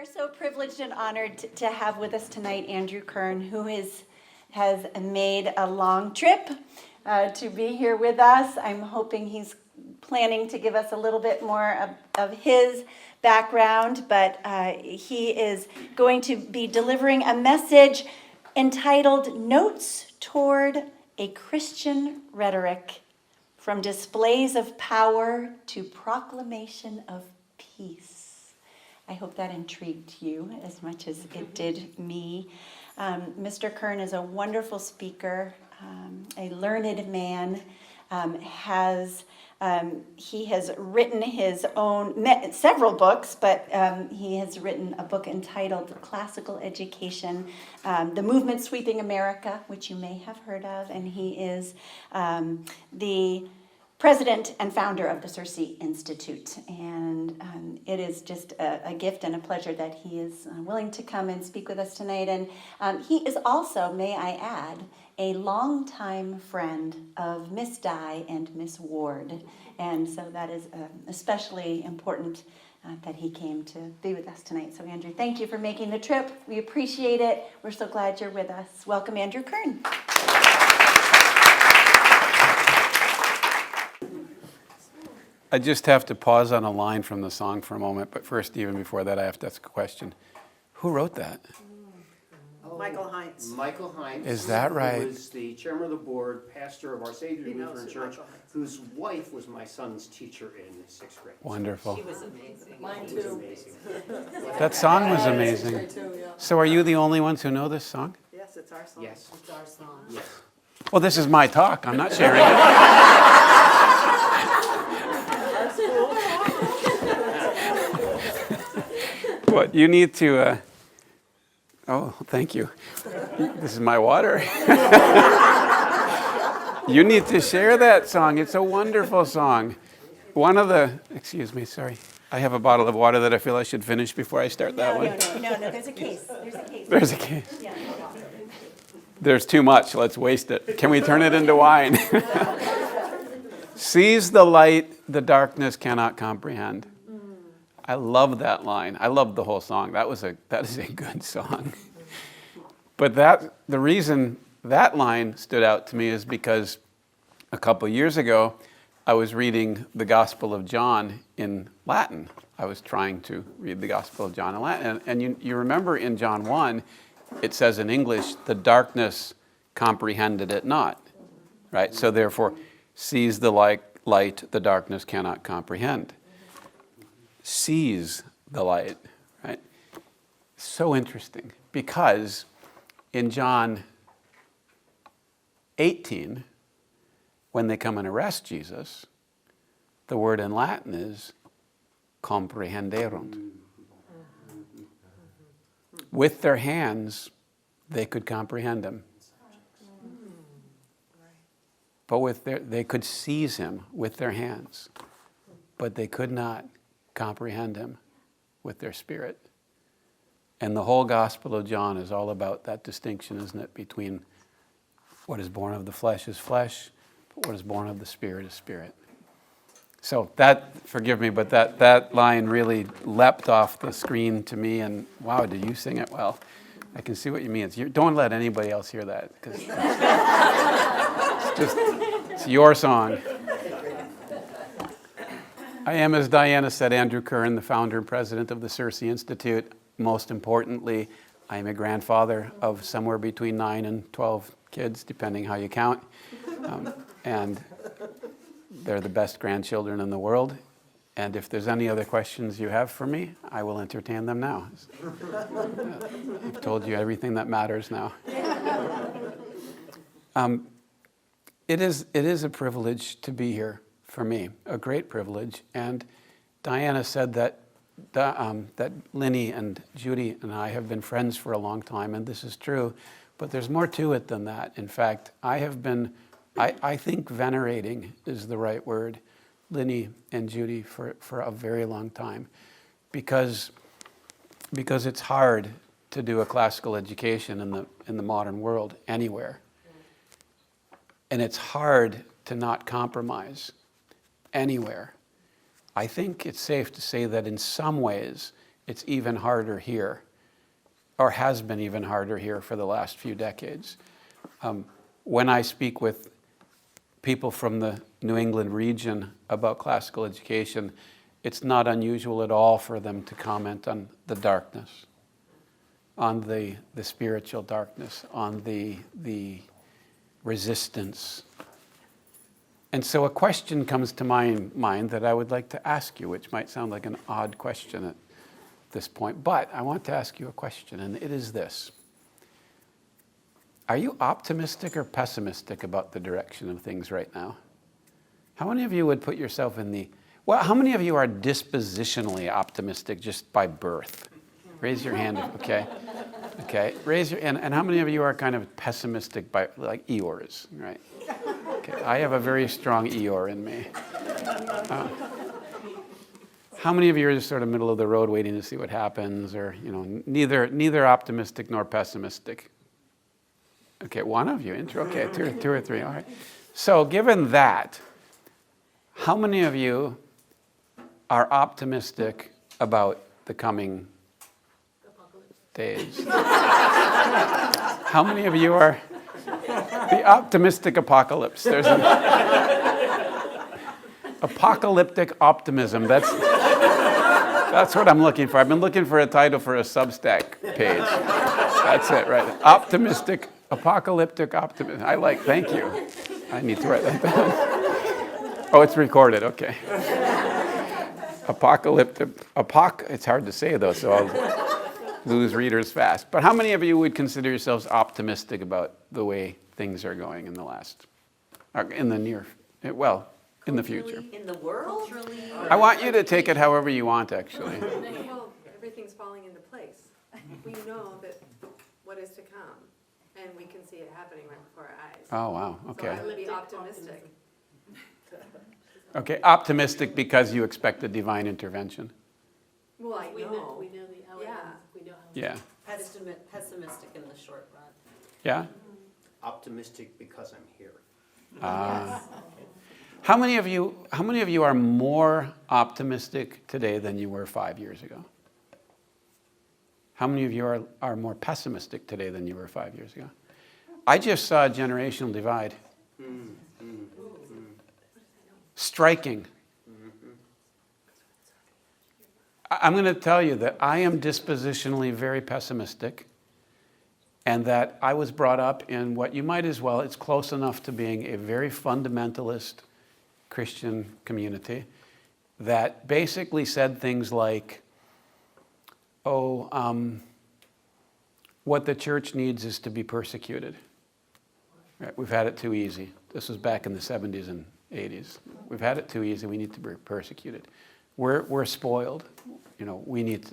We're so privileged and honored to have with us tonight Andrew Kern, who has made a long trip to be here with us. I'm hoping he's planning to give us a little bit more of his background, but he is going to be delivering a message entitled Notes Toward a Christian Rhetoric, From Displays of Power to Proclamation of Peace. I hope that intrigued you as much as it did me. Mr. Kern is a wonderful speaker, a learned man. He has written his own, several books, but he has written a book entitled Classical Education, The Movement Sweeping America, which you may have heard of, and he is the president and founder of the CIRCE Institute. And it is just a gift and a pleasure that he is willing to come and speak with us tonight. And he is also, may I add, a longtime friend of Miss Dye and Miss Ward. And so that is especially important that he came to be with us tonight. So Andrew, thank you for making the trip. We appreciate it. We're so glad you're with us. Welcome, Andrew Kern. I just have to pause on a line from the song for a moment, but first, even before that, I have to ask a question. Who wrote that? Michael Heinz. Michael Heinz. Is that right? Who was the chairman of the board, pastor of Our Savior Lutheran Church, whose wife was my son's teacher in 6th grade. Wonderful. She was amazing. Mine too. It was amazing. That song was amazing. So are you the only ones who know this song? Yes, it's our song. Yes. It's our song. Yes. Well, this is my talk. I'm not sharing it. What, you need to, oh, thank you. This is my water. You need to share that song. It's a wonderful song. Excuse me, sorry. I have a bottle of water that I feel I should finish before I start that one. No, there's a case. There's a case. There's a case. Yeah. There's too much. Let's waste it. Can we turn it into wine? Seize the light the darkness cannot comprehend. I love that line. I love the whole song. That is a good song. But the reason that line stood out to me is because a couple years ago, I was reading the Gospel of John in Latin. I was trying to read the Gospel of John in Latin. And you remember in John 1, it says in English, the darkness comprehended it not. Right? So therefore, seize the light the darkness cannot comprehend. Seize the light, right? So interesting, because in John 18, when they come and arrest Jesus, the word in Latin is comprehenderunt. With their hands, they could comprehend him. But they could seize him with their hands, but they could not comprehend him with their spirit. And the whole Gospel of John is all about that distinction, isn't it, between what is born of the flesh is flesh, but what is born of the Spirit is spirit. So forgive me, but that line really leapt off the screen to me, and wow, did you sing it well? I can see what you mean. Don't let anybody else hear that, because it's your song. I am, as Diana said, Andrew Kern, the founder and president of the CIRCE Institute. Most importantly, I am a grandfather of somewhere between 9 and 12 kids, depending how you count. And they're the best grandchildren in the world. And if there's any other questions you have for me, I will entertain them now. I've told you everything that matters now. It is a privilege to be here. For me, a great privilege. And Diana said that Linny and Judy and I have been friends for a long time, and this is true, but there's more to it than that. In fact, I think venerating is the right word, Linny and Judy for a very long time, because it's hard to do a classical education in the modern world anywhere. And it's hard to not compromise anywhere. I think it's safe to say that in some ways it's even harder here, or has been even harder here for the last few decades. When I speak with people from the New England region about classical education, it's not unusual at all for them to comment on the darkness, on the spiritual darkness, on the resistance. And so a question comes to my mind that I would like to ask you, which might sound like an odd question at this point, but I want to ask you a question, and it is this. Are you optimistic or pessimistic about the direction of things right now? How many of you would put yourself in how many of you are dispositionally optimistic just by birth? Raise your hand, okay? Okay, raise your hand. And how many of you are kind of pessimistic by, like Eeyores, right? Okay, I have a very strong Eeyore in me. How many of you are just sort of middle of the road waiting to see what happens, or, neither optimistic nor pessimistic? Okay, one of you, okay, two or three, all right. So given that, how many of you are optimistic about the coming days? How many of you are the optimistic apocalypse? There's an apocalyptic optimism. That's what I'm looking for. I've been looking for a title for a Substack page. That's it, right? Apocalyptic optimism. Thank you. I need to write that down. Oh, it's recorded, okay. It's hard to say though, so I'll lose readers fast. But how many of you would consider yourselves optimistic about the way things are going in the future? In the world? I want you to take it however you want, actually. Well, everything's falling into place. We know that what is to come, and we can see it happening right before our eyes. Oh, wow, So okay. I would be optimistic. Okay, optimistic because you expect a divine intervention. Well, I We know. know the outcome. Yeah. We know how. Yeah. Pessimistic in the short run. Yeah? Optimistic because I'm here. How many of you are more optimistic today than you were 5 years ago? How many of you are more pessimistic today than you were 5 years ago? I just saw a generational divide. Striking. I'm going to tell you that I am dispositionally very pessimistic, and that I was brought up in what you might as well, it's close enough to being a very fundamentalist Christian community that basically said things like, what the church needs is to be persecuted. Right, we've had it too easy. This was back in the 70s and 80s. We've had it too easy. We need to be persecuted. We're spoiled. We need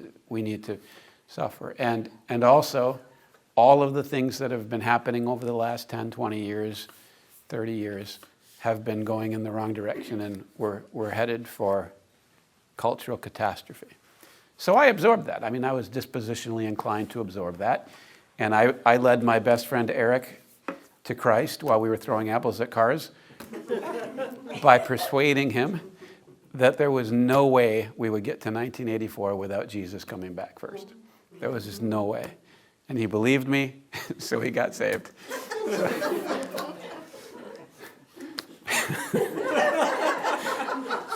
to suffer. And also, all of the things that have been happening over the last 10, 20 years, 30 years, have been going in the wrong direction, and we're headed for cultural catastrophe. So I absorbed that. I mean, I was dispositionally inclined to absorb that. And I led my best friend Eric to Christ while we were throwing apples at cars by persuading him that there was no way we would get to 1984 without Jesus coming back first. There was just no way. And he believed me, so he got saved.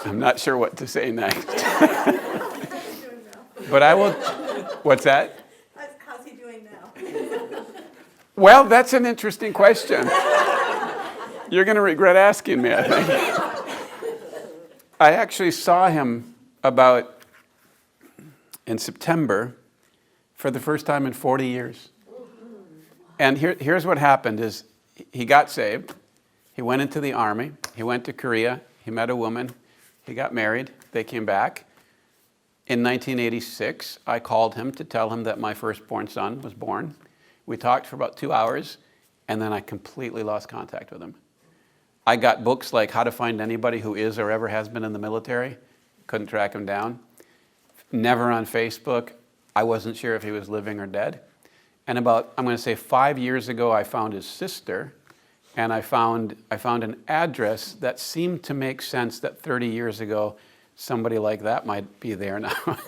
I'm not sure what to say next. But I will. What's that? How's he doing now? Well, that's an interesting question. You're going to regret asking me, I think. I actually saw him in September for the first time in 40 years. And here's what happened is he got saved. He went into the army. He went to Korea. He met a woman. He got married. They came back. In 1986, I called him to tell him that my firstborn son was born. We talked for about 2 hours, and then I completely lost contact with him. I got books like How to Find Anybody Who Is or Ever Has Been in the Military. Couldn't track him down. Never on Facebook. I wasn't sure if he was living or dead. And about, I'm going to say 5 years ago, I found his sister, and I found an address that seemed to make sense that 30 years ago, somebody like that might be there now.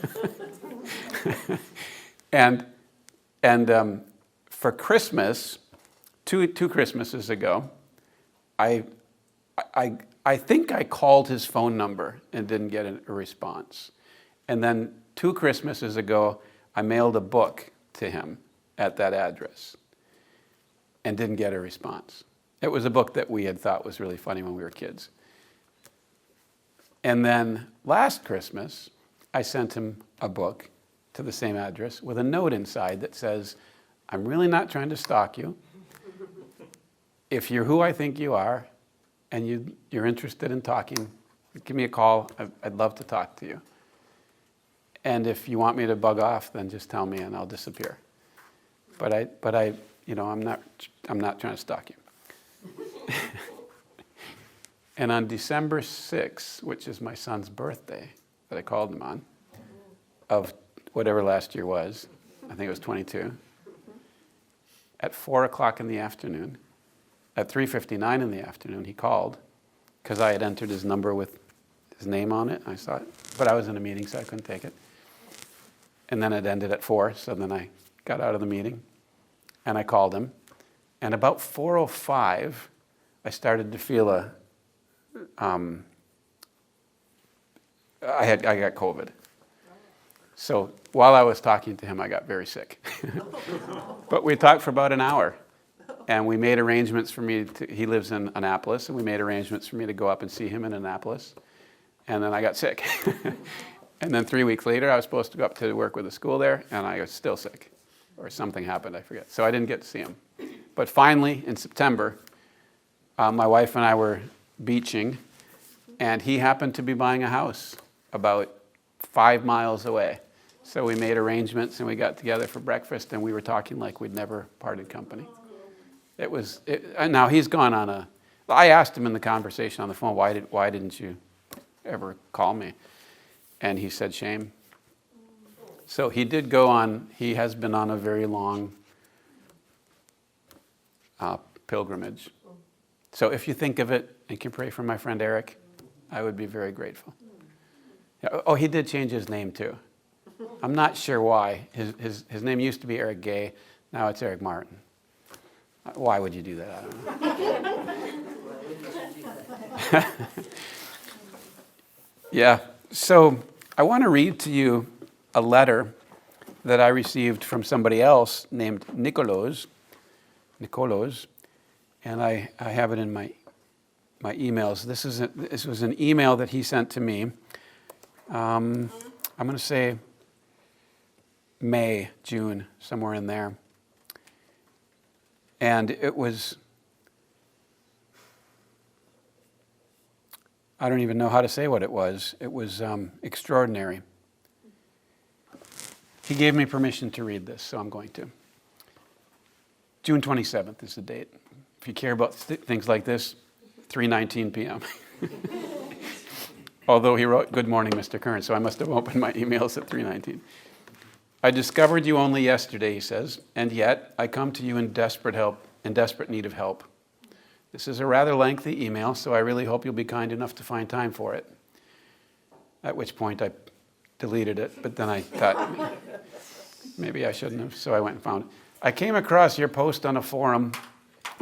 And for Christmas, two Christmases ago, I think I called his phone number and didn't get a response. And then 2 Christmases ago, I mailed a book to him at that address and didn't get a response. It was a book that we had thought was really funny when we were kids. And then last Christmas, I sent him a book to the same address with a note inside that says, I'm really not trying to stalk you. If you're who I think you are and you're interested in talking, give me a call. I'd love to talk to you. And if you want me to bug off, then just tell me and I'll disappear. But I, I'm not trying to stalk you. And on December 6th, which is my son's birthday that I called him on, of whatever last year was, I think it was 22, at 4 o'clock in the afternoon, at 3:59 in the afternoon, he called because I had entered his number with his name on it. I saw it, but I was in a meeting, so I couldn't take it. And then it ended at 4, so then I got out of the meeting, and I called him. And about 4:05, I started to feel I got COVID. So while I was talking to him, I got very sick. But we talked for about an hour. And we made arrangements for me he lives in Annapolis, and we made arrangements for me to go up and see him in Annapolis. And then I got sick. And then 3 weeks later, I was supposed to go up to work with the school there, and I was still sick. Or something happened, I forget. So I didn't get to see him. But finally, in September, my wife and I were beaching, and he happened to be buying a house about 5 miles away. So we made arrangements, and we got together for breakfast, and we were talking like we'd never parted company. Now he's gone on I asked him in the conversation on the phone, why didn't you ever call me? And he said, shame. So he has been on a very long pilgrimage. So if you think of it and can pray for my friend Eric, I would be very grateful. Oh, he did change his name too. I'm not sure why. His name used to be Eric Gay. Now it's Eric Martin. Why would you do that? I don't know. Yeah. So I want to read to you a letter that I received from somebody else named Nicolos, and I have it in my emails. This was an email that he sent to me. I'm going to say May, June, somewhere in there. And it was, I don't even know how to say what it was. It was extraordinary. He gave me permission to read this, so I'm going to. June 27th is the date. If you care about things like this, 3:19 p.m. Although he wrote, "Good morning, Mr. Kern," so I must have opened my emails at 3:19. I discovered you only yesterday, he says, and yet I come to you in desperate need of help. This is a rather lengthy email, so I really hope you'll be kind enough to find time for it. At which point I deleted it, but then I thought maybe I shouldn't have, so I went and found it. I came across your post on a forum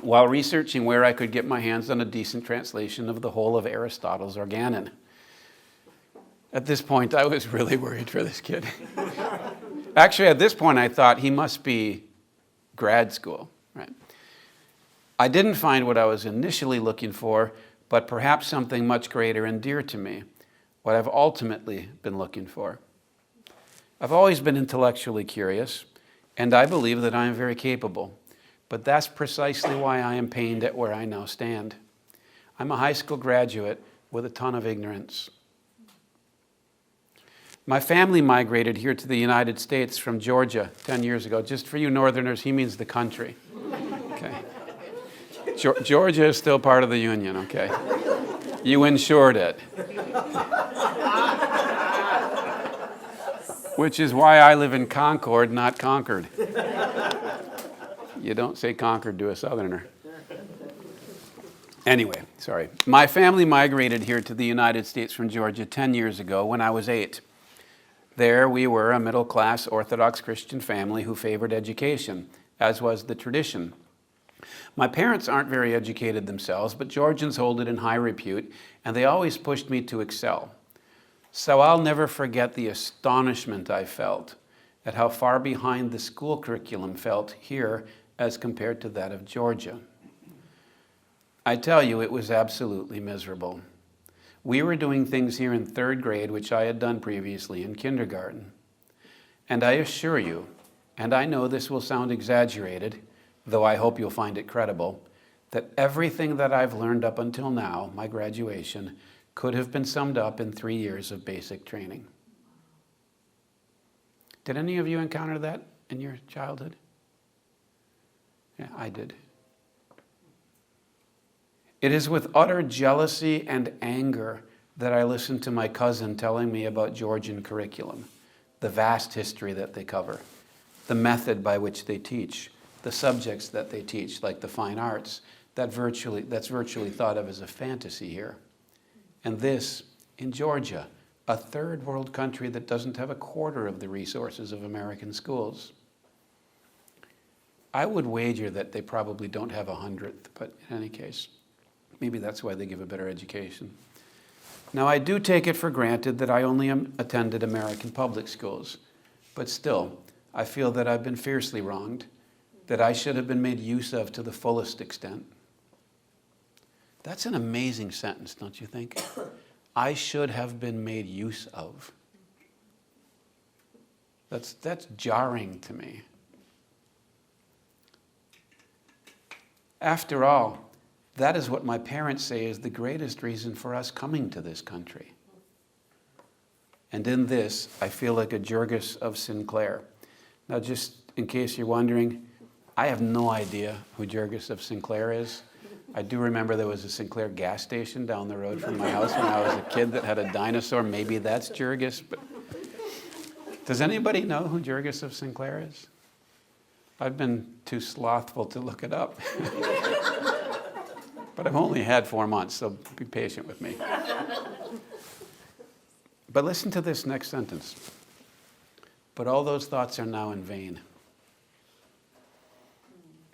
while researching where I could get my hands on a decent translation of the whole of Aristotle's Organon. At this point, I was really worried for this kid. Actually, at this point, I thought he must be grad school, right? I didn't find what I was initially looking for, but perhaps something much greater and dear to me, what I've ultimately been looking for. I've always been intellectually curious, and I believe that I am very capable, but that's precisely why I am pained at where I now stand. I'm a high school graduate with a ton of ignorance. My family migrated here to the United States from Georgia 10 years ago. Just for you Northerners, he means the country. Okay. Georgia is still part of the Union, okay? You insured it. Which is why I live in Concord, not Concord. You don't say Concord to a Southerner. Anyway, sorry. My family migrated here to the United States from Georgia 10 years ago when I was 8. There we were, a middle-class Orthodox Christian family who favored education, as was the tradition. My parents aren't very educated themselves, but Georgians hold it in high repute, and they always pushed me to excel. So I'll never forget the astonishment I felt at how far behind the school curriculum felt here as compared to that of Georgia. I tell you, it was absolutely miserable. We were doing things here in 3rd grade which I had done previously in kindergarten. And I assure you, and I know this will sound exaggerated, though I hope you'll find it credible, that everything that I've learned up until now, my graduation, could have been summed up in 3 years of basic training. Did any of you encounter that in your childhood? Yeah, I did. It is with utter jealousy and anger that I listen to my cousin telling me about Georgian curriculum, the vast history that they cover, the method by which they teach, the subjects that they teach, like the fine arts, that's virtually thought of as a fantasy here. And this, in Georgia, a 3rd world country that doesn't have a quarter of the resources of American schools. I would wager that they probably don't have 100th, but in any case, maybe that's why they give a better education. Now, I do take it for granted that I only attended American public schools, but still, I feel that I've been fiercely wronged, that I should have been made use of to the fullest extent. That's an amazing sentence, don't you think? I should have been made use of. That's jarring to me. After all, that is what my parents say is the greatest reason for us coming to this country. And in this, I feel like a Jurgis of Sinclair. Now, just in case you're wondering, I have no idea who Jurgis of Sinclair is. I do remember there was a Sinclair gas station down the road from my house when I was a kid that had a dinosaur. Maybe that's Jurgis. But does anybody know who Jurgis of Sinclair is? I've been too slothful to look it up. But I've only had 4 months, so be patient with me. But listen to this next sentence. But all those thoughts are now in vain.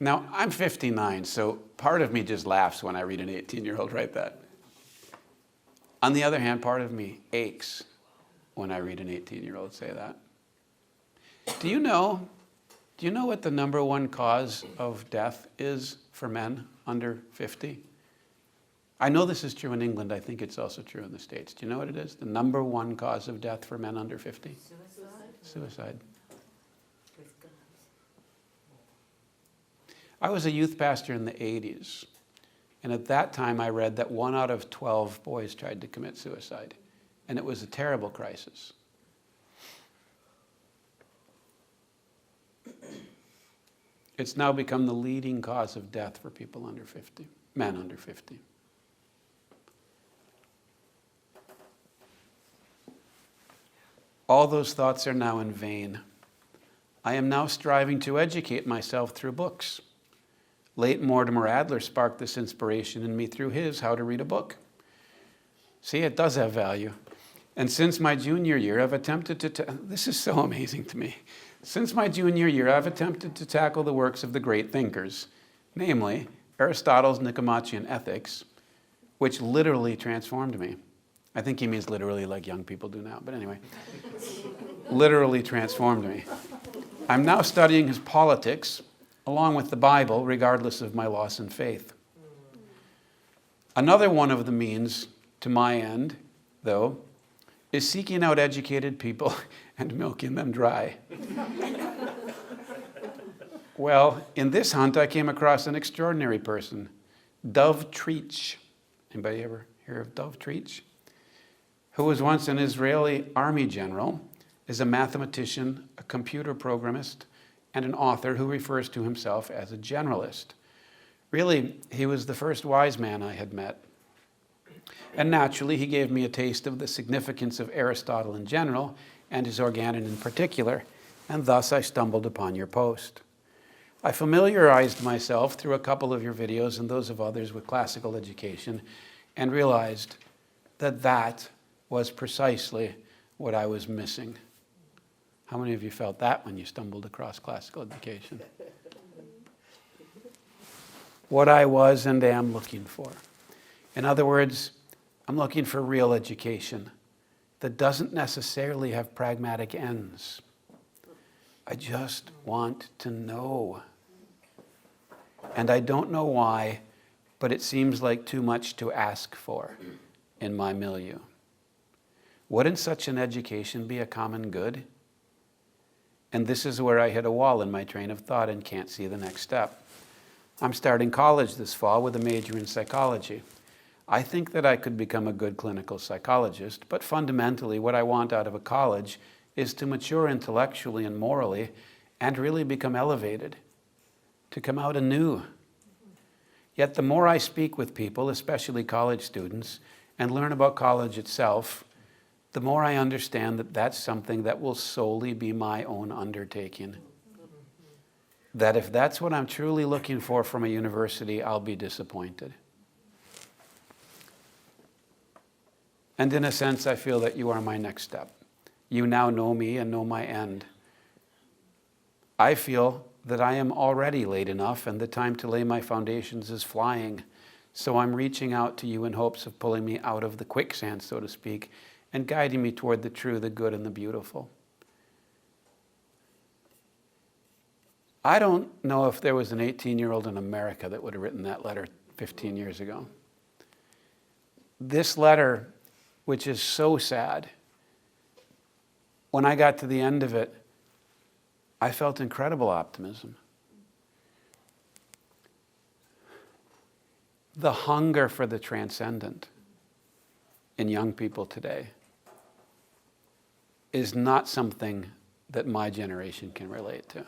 Now, I'm 59, so part of me just laughs when I read an 18-year-old write that. On the other hand, part of me aches when I read an 18-year-old say that. Do you know what the number one cause of death is for men under 50? I know this is true in England. I think it's also true in the States. Do you know what it is? The number one cause of death for men under 50? Suicide. I was a youth pastor in the 80s, and at that time I read that 1 out of 12 boys tried to commit suicide, and it was a terrible crisis. It's now become the leading cause of death for people under 50, men under 50. All those thoughts are now in vain. I am now striving to educate myself through books. Late Mortimer Adler sparked this inspiration in me through his How to Read a Book. See, it does have value. And since my junior year, I've attempted to, this is so amazing to me. Since my junior year, I've attempted to tackle the works of the great thinkers, namely Aristotle's Nicomachean Ethics, which literally transformed me. I think he means literally like young people do now, but anyway. Literally transformed me. I'm now studying his Politics, along with the Bible, regardless of my loss in faith. Another one of the means to my end, though, is seeking out educated people and milking them dry. Well, in this hunt, I came across an extraordinary person, Dov Treach. Anybody ever hear of Dov Treach? Who was once an Israeli army general, is a mathematician, a computer programmist, and an author who refers to himself as a generalist. Really, he was the first wise man I had met. And naturally, he gave me a taste of the significance of Aristotle in general and his Organon in particular, and thus I stumbled upon your post. I familiarized myself through a couple of your videos and those of others with classical education and realized that that was precisely what I was missing How many of you felt that when you stumbled across classical education? What I was and am looking for. In other words, I'm looking for real education that doesn't necessarily have pragmatic ends. I just want to know. And I don't know why, but it seems like too much to ask for in my milieu. Wouldn't such an education be a common good? And this is where I hit a wall in my train of thought and can't see the next step. I'm starting college this fall with a major in psychology. I think that I could become a good clinical psychologist, but fundamentally what I want out of a college is to mature intellectually and morally and really become elevated, to come out anew. Yet the more I speak with people, especially college students, and learn about college itself, the more I understand that that's something that will solely be my own undertaking. That if that's what I'm truly looking for from a university, I'll be disappointed. And in a sense, I feel that you are my next step. You now know me and know my end. I feel that I am already late enough and the time to lay my foundations is flying. So I'm reaching out to you in hopes of pulling me out of the quicksand, so to speak, and guiding me toward the true, the good, and the beautiful. I don't know if there was an 18-year-old in America that would have written that letter 15 years ago. This letter, which is so sad, when I got to the end of it, I felt incredible optimism. The hunger for the transcendent in young people today is not something that my generation can relate to.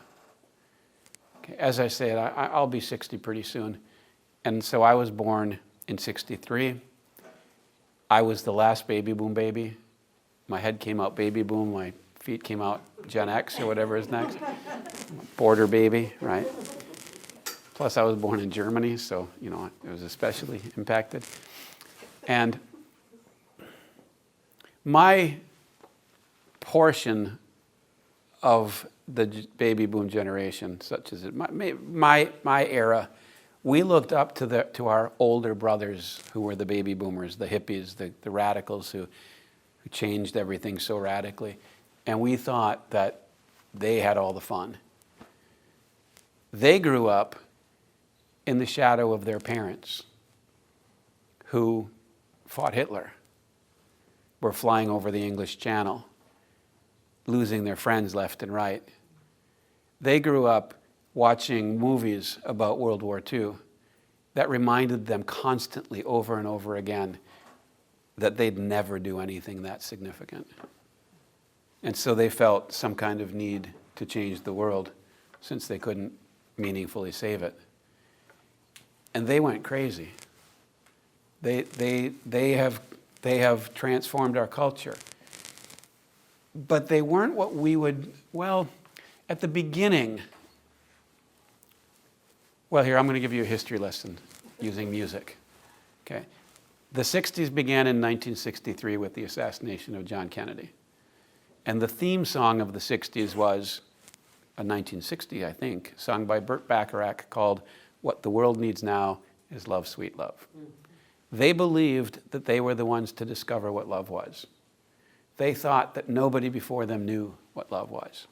Okay, as I said, I'll be 60 pretty soon. And so I was born in 63. I was the last baby boom baby. My head came out baby boom, my feet came out Gen X or whatever is next. Border baby, right? Plus I was born in Germany, so it was especially impacted. And my portion of the baby boom generation, such as my era, we looked up to our older brothers who were the baby boomers, the hippies, the radicals who changed everything so radically. And we thought that they had all the fun. They grew up in the shadow of their parents who fought Hitler, were flying over the English Channel, losing their friends left and right. They grew up watching movies about World War II that reminded them constantly over and over again that they'd never do anything that significant. And so they felt some kind of need to change the world since they couldn't meaningfully save it. And they went crazy. They have transformed our culture. But they weren't what we would, at the beginning, here, I'm going to give you a history lesson using music. Okay. The 60s began in 1963 with the assassination of John Kennedy. And the theme song of the 60s was a 1960, I think, sung by Burt Bacharach called "What the World Needs Now is Love, Sweet Love." They believed that they were the ones to discover what love was. They thought that nobody before them knew what love was.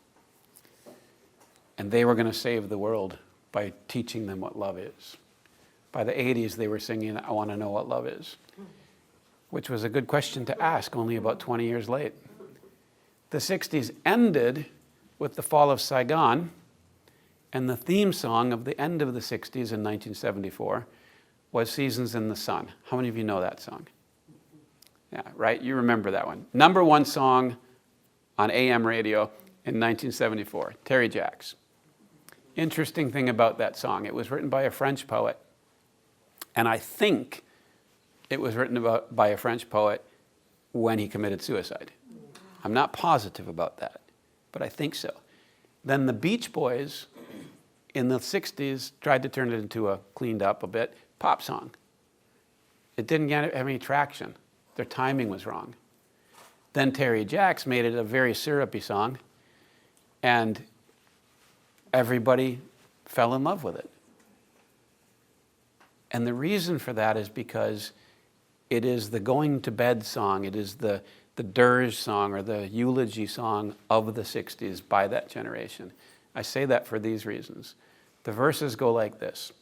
And they were going to save the world by teaching them what love is. By the 80s, they were singing, "I Want to Know What Love Is," which was a good question to ask only about 20 years late. The 60s ended with the fall of Saigon, and the theme song of the end of the 60s in 1974 was "Seasons in the Sun." How many of you know that song? Yeah, right? You remember that one. Number one song on AM radio in 1974, Terry Jacks. Interesting thing about that song, it was written by a French poet, and I think it was written by a French poet when he committed suicide. I'm not positive about that, but I think so. Then the Beach Boys in the 60s tried to turn it into a cleaned up a bit pop song. It didn't have any traction. Their timing was wrong. Then Terry Jacks made it a very syrupy song, And everybody fell in love with it. And the reason for that is because it is the going to bed song, it is the dirge song or the eulogy song of the 60s by that generation. I say that for these reasons. The verses go like this.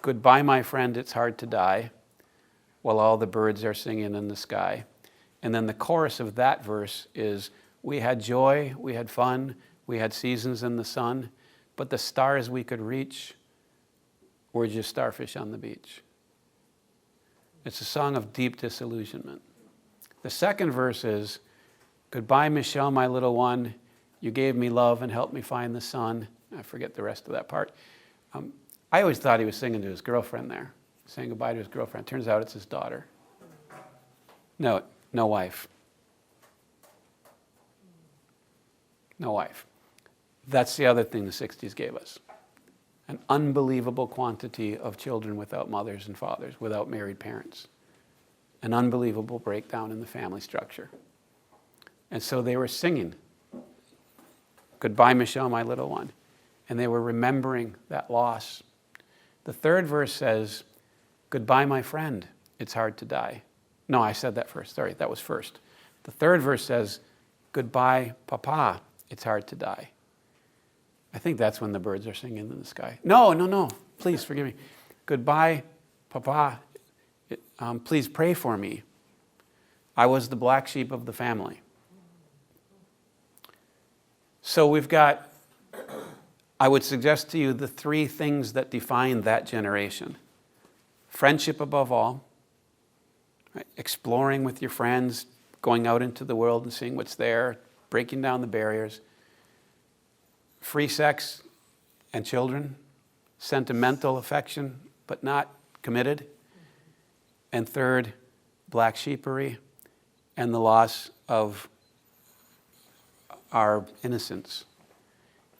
Goodbye, my friend, it's hard to die, while all the birds are singing in the sky. And then the chorus of that verse is, we had joy, we had fun, we had seasons in the sun, but the stars we could reach were just starfish on the beach. It's a song of deep disillusionment. The second verse is, goodbye, Michelle, my little one, you gave me love and helped me find the sun. I forget the rest of that part. I always thought he was singing to his girlfriend there, saying goodbye to his girlfriend. Turns out it's his daughter. No wife. No wife. That's the other thing the 60s gave us. An unbelievable quantity of children without mothers and fathers, without married parents. An unbelievable breakdown in the family structure. And so they were singing, goodbye, Michelle, my little one. And they were remembering that loss. The third verse says, goodbye, my friend, it's hard to die. No, I said that first. Sorry, that was first. The third verse says, goodbye, Papa, it's hard to die. I think that's when the birds are singing in the sky. No, please forgive me. Goodbye, Papa, please pray for me. I was the black sheep of the family. So we've got, I would suggest to you the three things that define that generation. Friendship above all, right? Exploring with your friends, going out into the world and seeing what's there, breaking down the barriers. Free sex and children, sentimental affection, but not committed. And third, black sheepery and the loss of our innocence.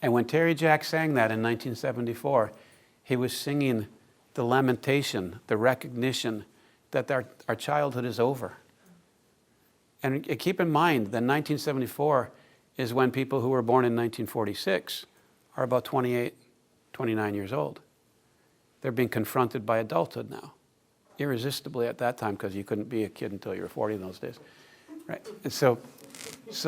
And when Terry Jack sang that in 1974, he was singing the lamentation, the recognition that our childhood is over. And keep in mind that 1974 is when people who were born in 1946 are about 28, 29 years old. They're being confronted by adulthood now, irresistibly at that time, because you couldn't be a kid until you were 40 in those days, right? And so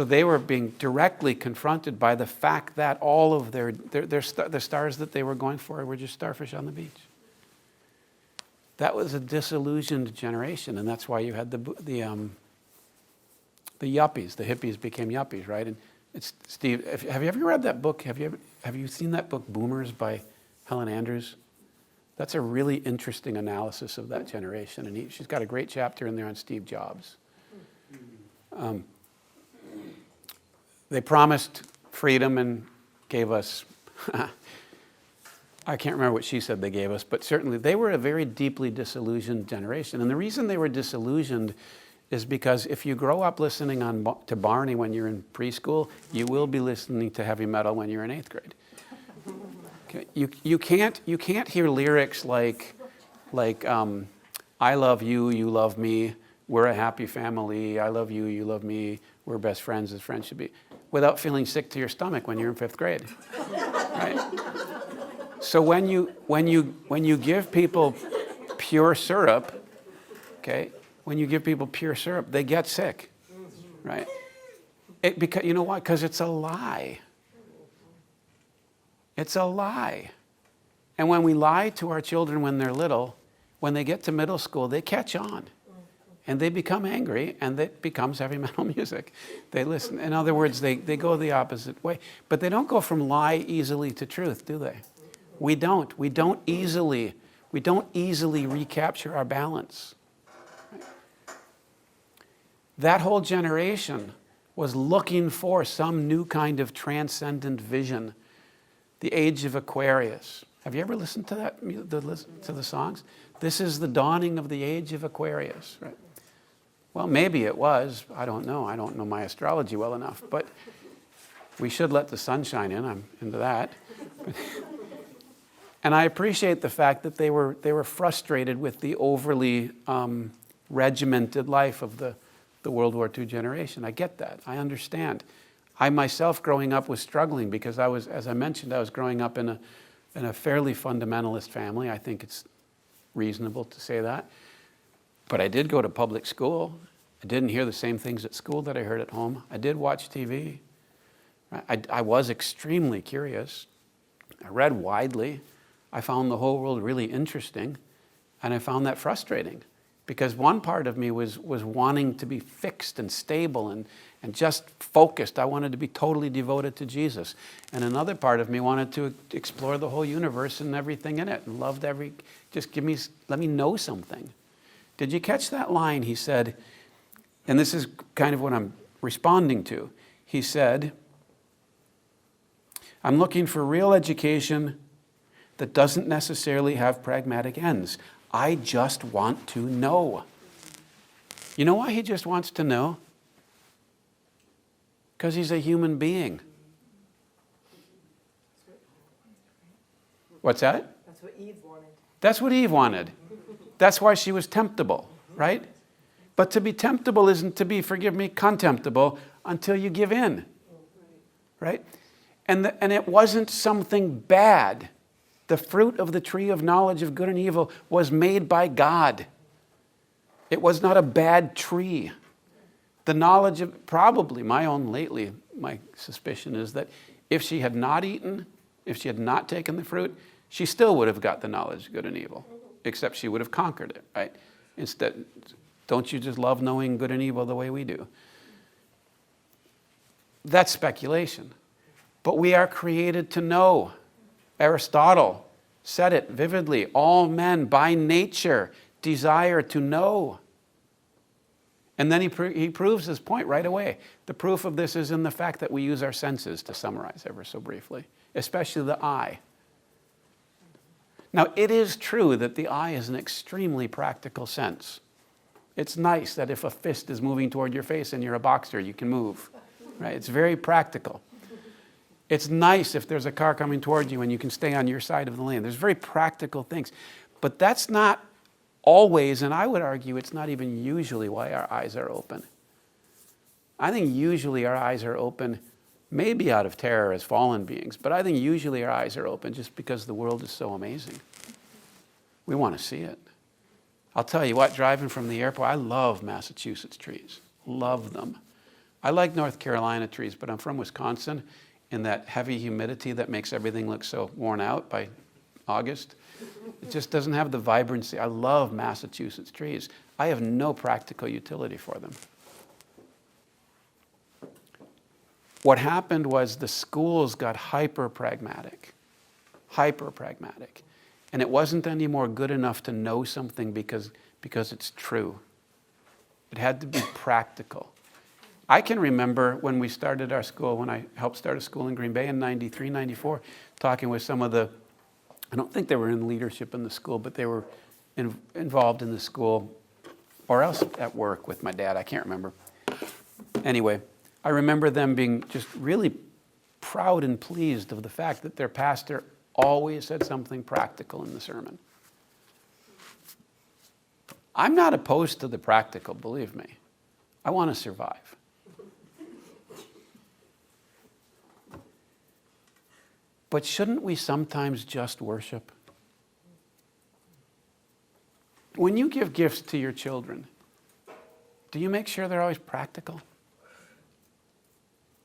they were being directly confronted by the fact that all of the stars that they were going for were just starfish on the beach. That was a disillusioned generation, and that's why you had the yuppies. The hippies became yuppies, right? And it's Steve. Have you ever read that book? Have you seen that book, Boomers, by Helen Andrews? That's a really interesting analysis of that generation, and she's got a great chapter in there on Steve Jobs. They promised freedom and gave us, I can't remember what she said they gave us, but certainly they were a very deeply disillusioned generation. And the reason they were disillusioned is because if you grow up listening to Barney when you're in preschool, you will be listening to heavy metal when you're in 8th grade. Okay? You can't hear lyrics like I love you, you love me, we're a happy family, I love you, you love me, we're best friends as friends should be, without feeling sick to your stomach when you're in 5th grade. Right? So when you give people pure syrup, okay, when you give people pure syrup, they get sick, right? Because you know why? Because it's a lie. It's a lie. And when we lie to our children when they're little, when they get to middle school, they catch on. And they become angry, and it becomes heavy metal music. They listen. In other words, they go the opposite way. But they don't go from lie easily to truth, do they? We don't. We don't easily recapture our balance. Right? That whole generation was looking for some new kind of transcendent vision. The age of Aquarius. Have you ever listened to that? To the songs? This is the dawning of the age of Aquarius, right? Well, maybe it was. I don't know. I don't know my astrology well enough, but we should let the sun shine in. I'm into that. And I appreciate the fact that they were frustrated with the overly regimented life of the World War II generation. I get that. I understand. I myself growing up was struggling because I was, as I mentioned, I was growing up in a fairly fundamentalist family. I think it's reasonable to say that. But I did go to public school. I didn't hear the same things at school that I heard at home. I did watch TV. I was extremely curious. I read widely. I found the whole world really interesting. And I found that frustrating because one part of me was wanting to be fixed and stable and just focused. I wanted to be totally devoted to Jesus. And another part of me wanted to explore the whole universe and everything in it and loved let me know something. Did you catch that line? He said, and this is kind of what I'm responding to. He said, I'm looking for real education that doesn't necessarily have pragmatic ends. I just want to know. You know why he just wants to know? Because he's a human being. What's that? That's what Eve wanted. That's what Eve wanted. That's why she was temptable, right? But to be temptable isn't to be, forgive me, contemptible until you give in, right? And it wasn't something bad. The fruit of the tree of knowledge of good and evil was made by God. It was not a bad tree. The knowledge of, probably my suspicion is that if she had not eaten, if she had not taken the fruit, she still would have got the knowledge of good and evil, except she would have conquered it, right? Instead, don't you just love knowing good and evil the way we do? That's speculation. But we are created to know. Aristotle said it vividly. All men by nature desire to know. And then he proves his point right away. The proof of this is in the fact that we use our senses, to summarize ever so briefly, especially the eye. Now, it is true that the eye is an extremely practical sense. It's nice that if a fist is moving toward your face and you're a boxer, you can move, right? It's very practical. It's nice if there's a car coming toward you and you can stay on your side of the lane. There's very practical things. But that's not always, and I would argue it's not even usually why our eyes are open. I think usually our eyes are open maybe out of terror as fallen beings, but I think usually our eyes are open just because the world is so amazing. We want to see it. I'll tell you what, driving from the airport, I love Massachusetts trees. Love them. I like North Carolina trees, but I'm from Wisconsin, and that heavy humidity that makes everything look so worn out by August, it just doesn't have the vibrancy. I love Massachusetts trees. I have no practical utility for them. What happened was the schools got hyper-pragmatic. And it wasn't anymore good enough to know something because it's true. It had to be practical. I can remember when we started our school, when I helped start a school in Green Bay in 93, 94, talking with some of the, I don't think they were in leadership in the school, but they were involved in the school or else at work with my dad. I can't remember. Anyway, I remember them being just really proud and pleased of the fact that their pastor always said something practical in the sermon. I'm not opposed to the practical, believe me. I want to survive. But shouldn't we sometimes just worship? When you give gifts to your children, do you make sure they're always practical?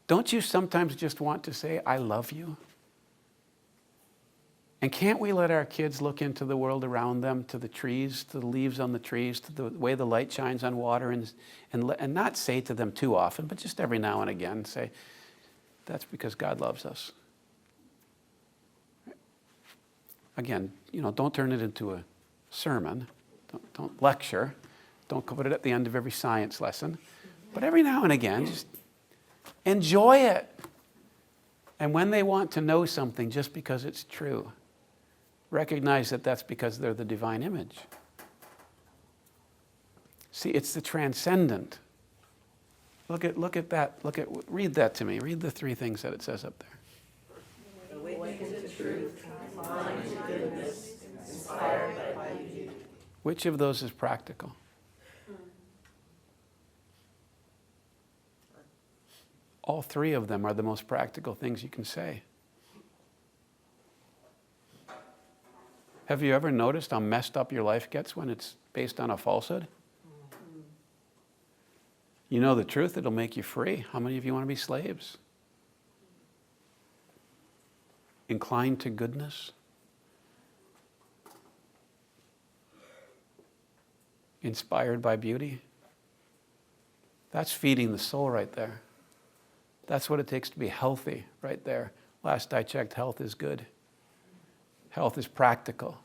Don't you sometimes just want to say, I love you? And can't we let our kids look into the world around them, to the trees, to the leaves on the trees, to the way the light shines on water, and not say to them too often, but just every now and again say, that's because God loves us. Again, don't turn it into a sermon. Don't lecture. Don't put it at the end of every science lesson. But every now and again, just enjoy it. And when they want to know something just because it's true, recognize that that's because they're the divine image. See, it's the transcendent. Look at that. Read that to me. Read the three things that it says up there. Which of those is practical? all three of them are the most practical things you can say. Have you ever noticed how messed up your life gets when it's based on a falsehood? You know the truth, it'll make you free. How many of you want to be slaves? Inclined to goodness? Inspired by beauty? That's feeding the soul right there. That's what it takes to be healthy right there. Last I checked, health is good. Health is practical,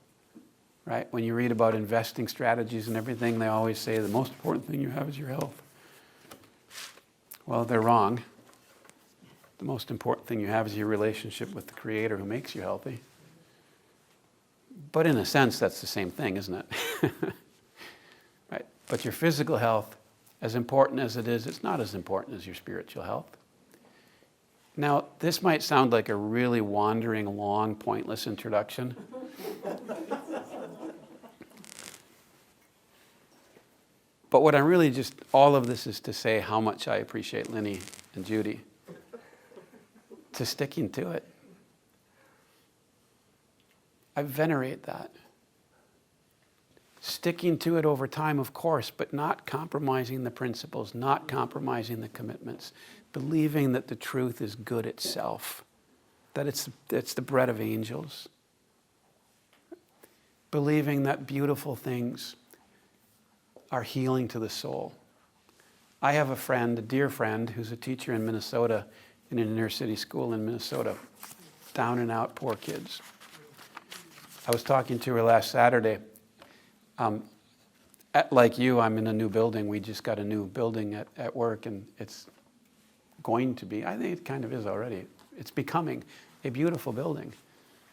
right? When you read about investing strategies and everything, they always say the most important thing you have is your health. Well, they're wrong. The most important thing you have is your relationship with the Creator who makes you healthy. But in a sense, that's the same thing, isn't it? Right? But your physical health, as important as it is, it's not as important as your spiritual health. Now, this might sound like a really wandering, long, pointless introduction. But what I'm really just, all of this is to say how much I appreciate Linny and Judy to sticking to it. I venerate that. Sticking to it over time, of course, but not compromising the principles, not compromising the commitments, believing that the truth is good itself, that it's the bread of angels, believing that beautiful things are healing to the soul. I have a friend, a dear friend, who's a teacher in Minnesota, in an inner city school in Minnesota, down and out poor kids. I was talking to her last Saturday. Like you, I'm in a new building. We just got a new building at work, and it's going to be, I think it kind of is already, it's becoming a beautiful building.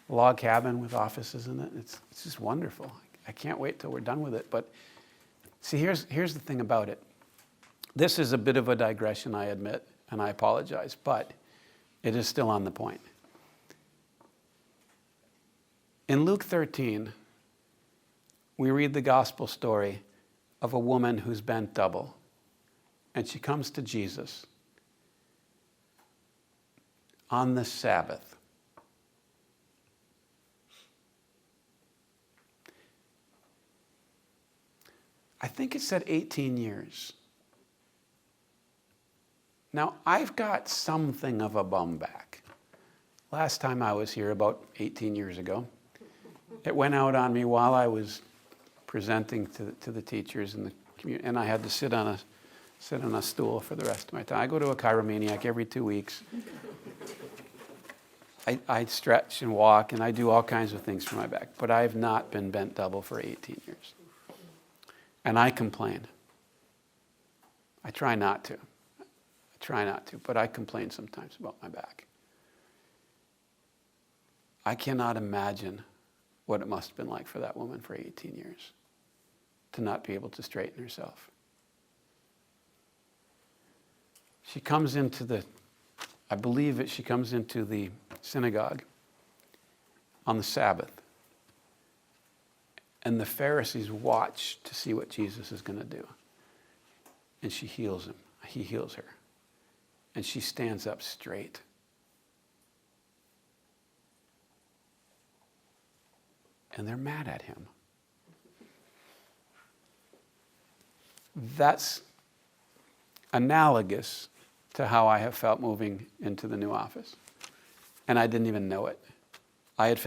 A log cabin with offices in it. It's just wonderful. I can't wait till we're done with it. But see, here's the thing about it. This is a bit of a digression, I admit, and I apologize, but it is still on the point. In Luke 13, we read the gospel story of a woman who's bent double, and she comes to Jesus on the Sabbath. I think it said 18 years. Now, I've got something of a bum back. Last time I was here, about 18 years ago, it went out on me while I was presenting to the teachers in the community, and I had to sit on a stool for the rest of my time. I go to a chiromaniac every 2 weeks. I stretch and walk, and I do all kinds of things for my back, but I have not been bent double for 18 years. And I complain. I try not to, but I complain sometimes about my back. I cannot imagine what it must have been like for that woman for 18 years to not be able to straighten herself. She comes into the synagogue on the Sabbath. And the Pharisees watch to see what Jesus is going to do. And she heals him. He heals her. And she stands up straight. And they're mad at him. That's analogous to how I have felt moving into the new office. And I didn't even know it. I had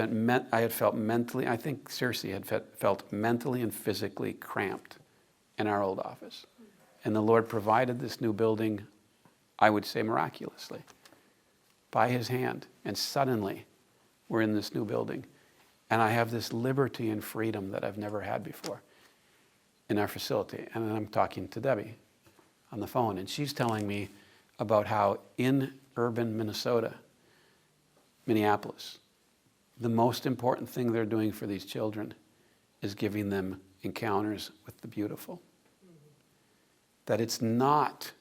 felt mentally, I think CIRCE had felt mentally and physically cramped in our old office. And the Lord provided this new building, I would say miraculously, by his hand. And suddenly, we're in this new building. And I have this liberty and freedom that I've never had before in our facility. And then I'm talking to Debbie on the phone, and she's telling me about how in urban Minneapolis, the most important thing they're doing for these children is giving them encounters with the beautiful. That it's not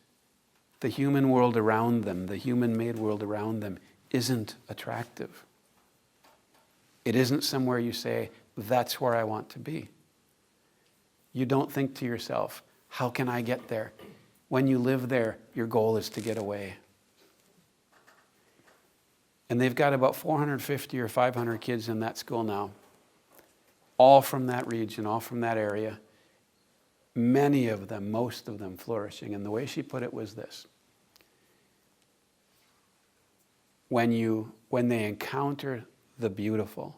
the human world around them, the human-made world around them isn't attractive. It isn't somewhere you say, that's where I want to be. You don't think to yourself, how can I get there? When you live there, your goal is to get away. And they've got about 450 or 500 kids in that school now, all from that region, all from that area. Many of them, most of them flourishing. And the way she put it was this. When they encounter the beautiful,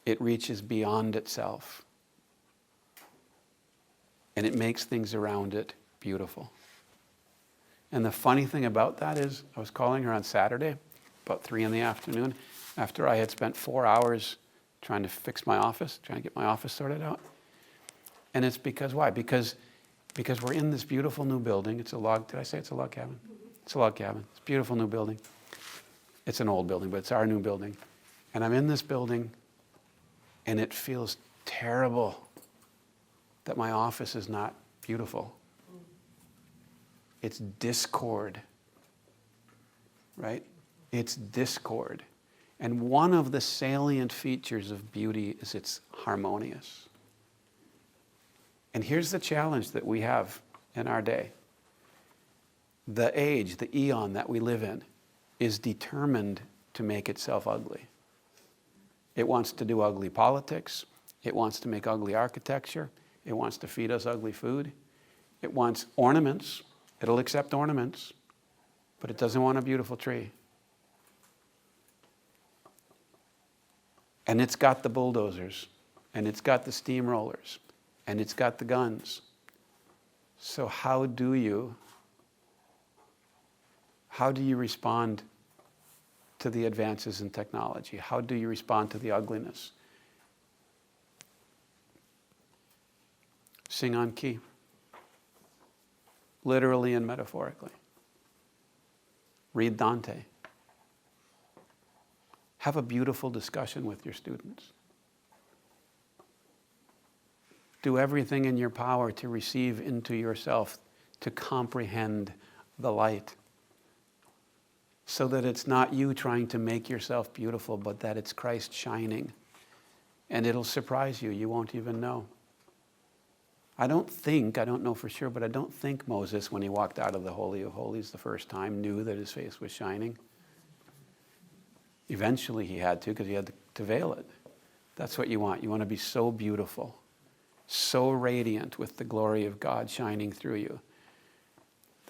it reaches beyond itself. And it makes things around it beautiful. And the funny thing about that is, I was calling her on Saturday, about 3 p.m, after I had spent 4 hours trying to fix my office, trying to get my office sorted out. And it's because, why? Because we're in this beautiful new building. It's a log, did I say it's a log cabin? It's a log cabin. It's a beautiful new building. It's an old building, but it's our new building. And I'm in this building, and it feels terrible that my office is not beautiful. It's discord, right? It's discord. And one of the salient features of beauty is it's harmonious. And here's the challenge that we have in our day. The age, the eon that we live in, is determined to make itself ugly. It wants to do ugly politics. It wants to make ugly architecture. It wants to feed us ugly food. It wants ornaments. It'll accept ornaments, but it doesn't want a beautiful tree. And it's got the bulldozers, and it's got the steamrollers, and it's got the guns. So how do you respond to the advances in technology? How do you respond to the ugliness? Sing on key, literally and metaphorically. Read Dante. Have a beautiful discussion with your students. Do everything in your power to receive into yourself, to comprehend the light, so that it's not you trying to make yourself beautiful, but that it's Christ shining. And it'll surprise you. You won't even know. I don't know for sure, but I don't think Moses, when he walked out of the Holy of Holies the first time, knew that his face was shining. Eventually he had to, because he had to veil it. That's what you want. You want to be so beautiful, so radiant with the glory of God shining through you,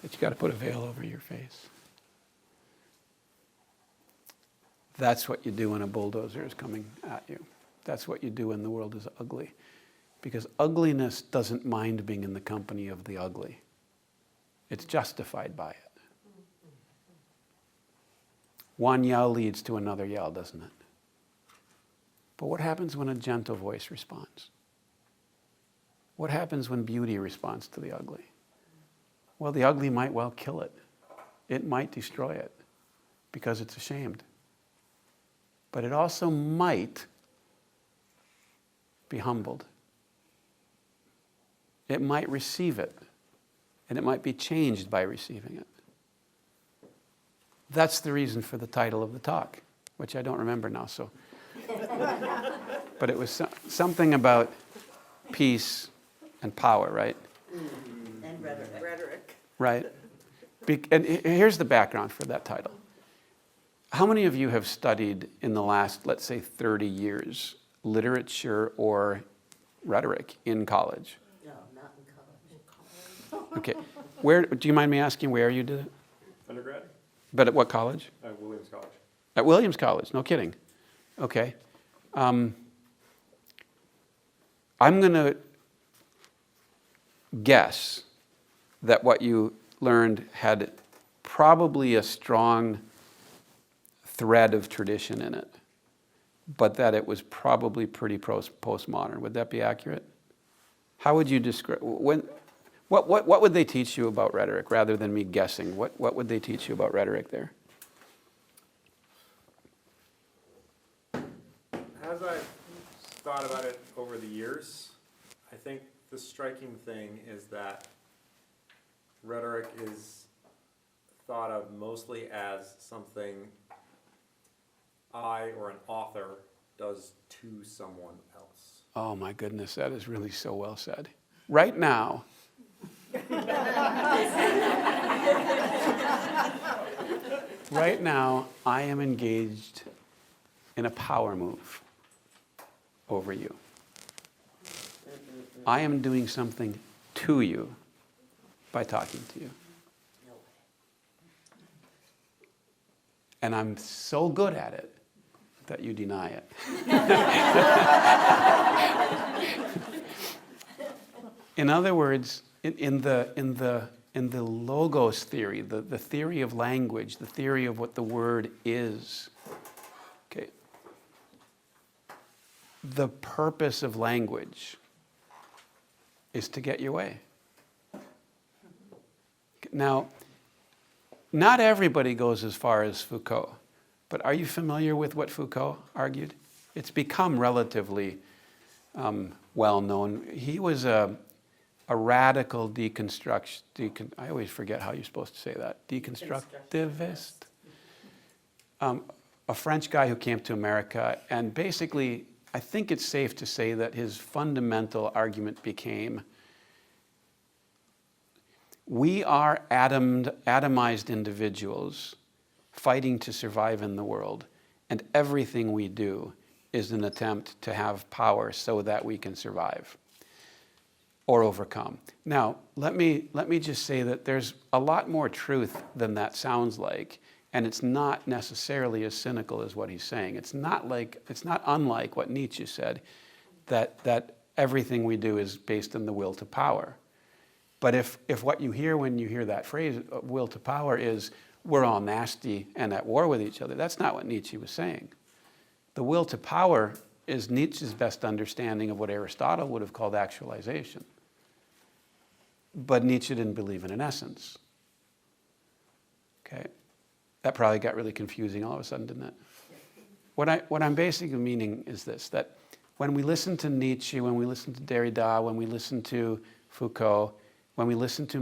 that you got to put a veil over your face. That's what you do when a bulldozer is coming at you. That's what you do when the world is ugly. Because ugliness doesn't mind being in the company of the ugly. It's justified by it. One yell leads to another yell, doesn't it? But what happens when a gentle voice responds? What happens when beauty responds to the ugly? Well, the ugly might well kill it. It might destroy it because it's ashamed. But it also might be humbled. It might receive it, and it might be changed by receiving it. That's the reason for the title of the talk, which I don't remember now. So, but it was something about peace and power, right? And rhetoric. Right. And here's the background for that title. How many of you have studied in the last, let's say, 30 years, literature or rhetoric in college? No, not in college. Okay. Where, do you mind me asking where you did it? Undergrad? But at what college? At Williams College. At Williams College, no kidding. Okay. I'm going to guess that what you learned had probably a strong thread of tradition in it, but that it was probably pretty postmodern. Would that be accurate? How would you describe, what would they teach you about rhetoric, rather than me guessing? What would they teach you about rhetoric there? As I've thought about it over the years, I think the striking thing is that rhetoric is thought of mostly as something I or an author does to someone else. Oh my goodness, that is really so well said. Right now, right now, I am engaged in a power move over you. I am doing something to you by talking to you. And I'm so good at it that you deny it. In other words, in the logos theory, the theory of language, the theory of what the word is, okay, the purpose of language is to get your way. Now, not everybody goes as far as Foucault, but are you familiar with what Foucault argued? It's become relatively well known. He was a radical I always forget how you're supposed to say that. Deconstructivist. A French guy who came to America, and basically, I think it's safe to say that his fundamental argument became, we are atomized individuals fighting to survive in the world, and everything we do is an attempt to have power so that we can survive or overcome. Now, let me just say that there's a lot more truth than that sounds like, and it's not necessarily as cynical as what he's saying. It's not unlike what Nietzsche said, that everything we do is based on the will to power. But if what you hear when you hear that phrase, will to power, is we're all nasty and at war with each other, that's not what Nietzsche was saying. The will to power is Nietzsche's best understanding of what Aristotle would have called actualization. But Nietzsche didn't believe in an essence. Okay? That probably got really confusing all of a sudden, didn't it? What I'm basically meaning is this, that when we listen to Nietzsche, when we listen to Derrida, when we listen to Foucault, when we listen to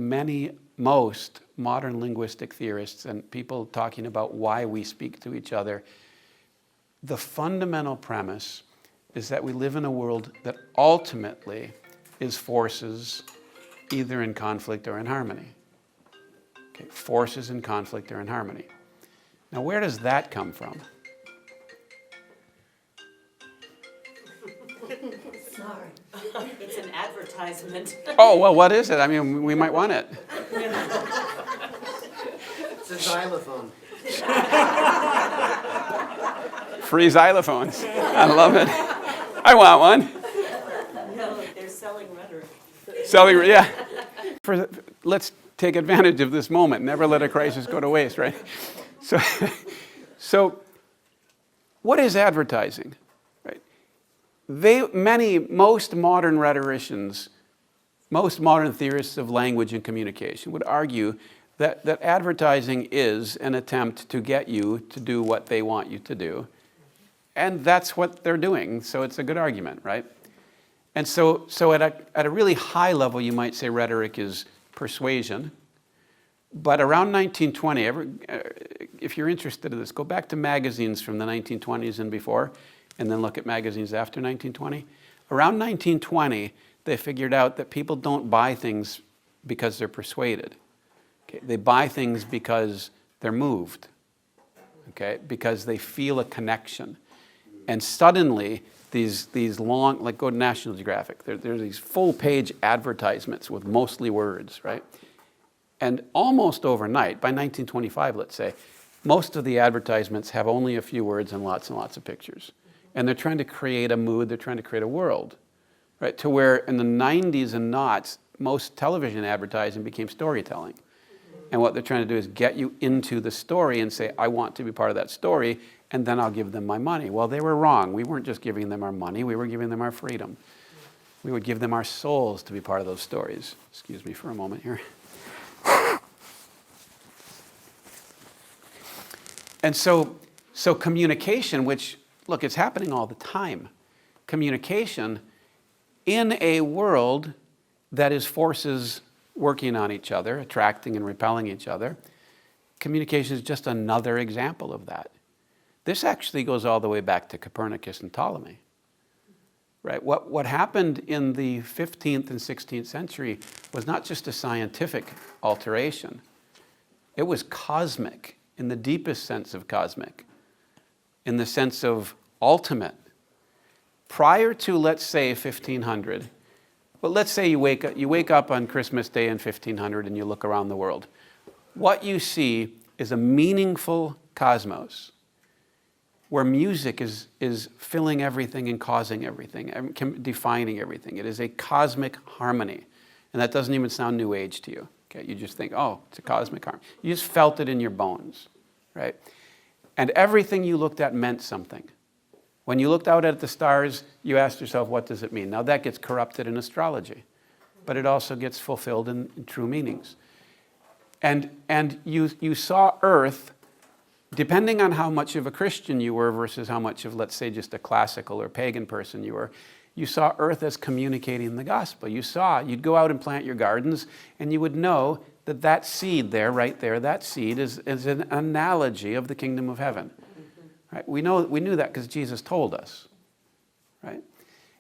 most modern linguistic theorists and people talking about why we speak to each other, the fundamental premise is that we live in a world that ultimately is forces either in conflict or in harmony. Okay, forces in conflict or in harmony. Now, where does that come from? Sorry. It's an advertisement. Oh, well, what is it? I mean, we might want it. It's a xylophone. Free xylophones. I love it. I want one. No, they're selling rhetoric. Yeah. Let's take advantage of this moment. Never let a crisis go to waste, right? So what is advertising? Right? Most modern rhetoricians, most modern theorists of language and communication would argue that advertising is an attempt to get you to do what they want you to do. And that's what they're doing, so it's a good argument, right? And so at a really high level, you might say rhetoric is persuasion. But around 1920, if you're interested in this, go back to magazines from the 1920s and before, and then look at magazines after 1920. Around 1920, they figured out that people don't buy things because they're persuaded. Okay? They buy things because they're moved, okay? Because they feel a connection. And suddenly, these long, like go to National Geographic, there's these full-page advertisements with mostly words, right? And almost overnight, by 1925, let's say, most of the advertisements have only a few words and lots of pictures. And they're trying to create a mood, they're trying to create a world, right? To where in the 90s and noughts, most television advertising became storytelling. And what they're trying to do is get you into the story and say, I want to be part of that story, and then I'll give them my money. Well, they were wrong. We weren't just giving them our money, we were giving them our freedom. We would give them our souls to be part of those stories. Excuse me for a moment here. And so communication, which, look, it's happening all the time. Communication in a world that is forces working on each other, attracting and repelling each other, communication is just another example of that. This actually goes all the way back to Copernicus and Ptolemy. Right? What happened in the 15th and 16th century was not just a scientific alteration. It was cosmic in the deepest sense of cosmic, in the sense of ultimate. Prior to, let's say, 1500, but let's say you wake up on Christmas Day in 1500 and you look around the world. What you see is a meaningful cosmos where music is filling everything and causing everything, defining everything. It is a cosmic harmony. And that doesn't even sound New Age to you. Okay? You just think, oh, it's a cosmic harmony. You just felt it in your bones, right? And everything you looked at meant something. When you looked out at the stars, you asked yourself, what does it mean? Now that gets corrupted in astrology, but it also gets fulfilled in true meanings. And you saw Earth, depending on how much of a Christian you were versus how much of, let's say, just a classical or pagan person you were, you saw Earth as communicating the gospel. You'd go out and plant your gardens, and you would know that that seed there, right there, that seed is an analogy of the kingdom of heaven. Right? We knew that because Jesus told us. Right?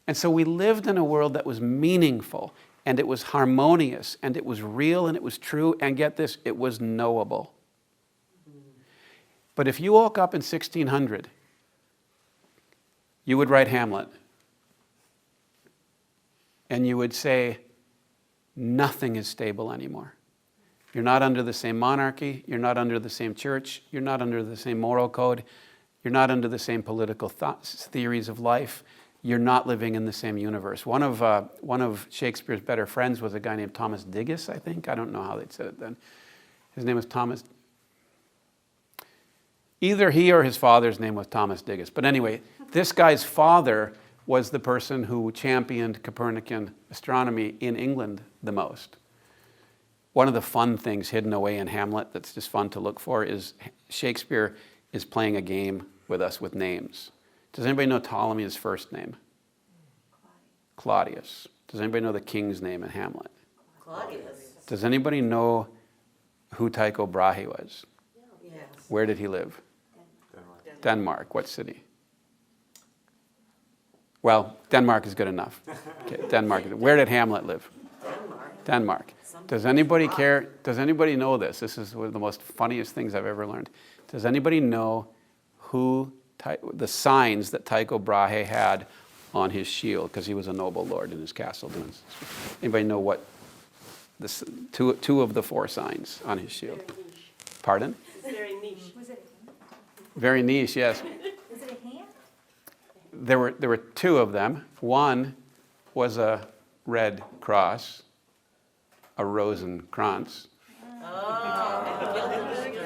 And so we lived in a world that was meaningful, and it was harmonious, and it was real, and it was true, and get this, it was knowable. But if you woke up in 1600, you would write Hamlet, and you would say, nothing is stable anymore. You're not under the same monarchy, you're not under the same church, you're not under the same moral code, you're not under the same political theories of life, you're not living in the same universe. One of Shakespeare's better friends was a guy named Thomas Digges, I think. I don't know how they'd said it then. His name was Thomas. Either he or his father's name was Thomas Digges. But anyway, this guy's father was the person who championed Copernican astronomy in England the most. One of the fun things hidden away in Hamlet that's just fun to look for is Shakespeare is playing a game with us with names. Does anybody know Ptolemy's first name? Claudius. Does anybody know the king's name in Hamlet? Claudius. Does anybody know who Tycho Brahe was? Yes. Where did he live? Denmark. What city? Well, Denmark is good enough. Okay, Denmark. Where did Hamlet live? Denmark. Does anybody care? Does anybody know this? This is one of the most funniest things I've ever learned. Does anybody know who the signs that Tycho Brahe had on his shield? Because he was a noble lord in his castle. Anybody know what the two of the four signs on his shield? Pardon? It's very niche. Was it Very niche, yes. was it a hand? There were two of them. One was a red cross, a Rosenkranz,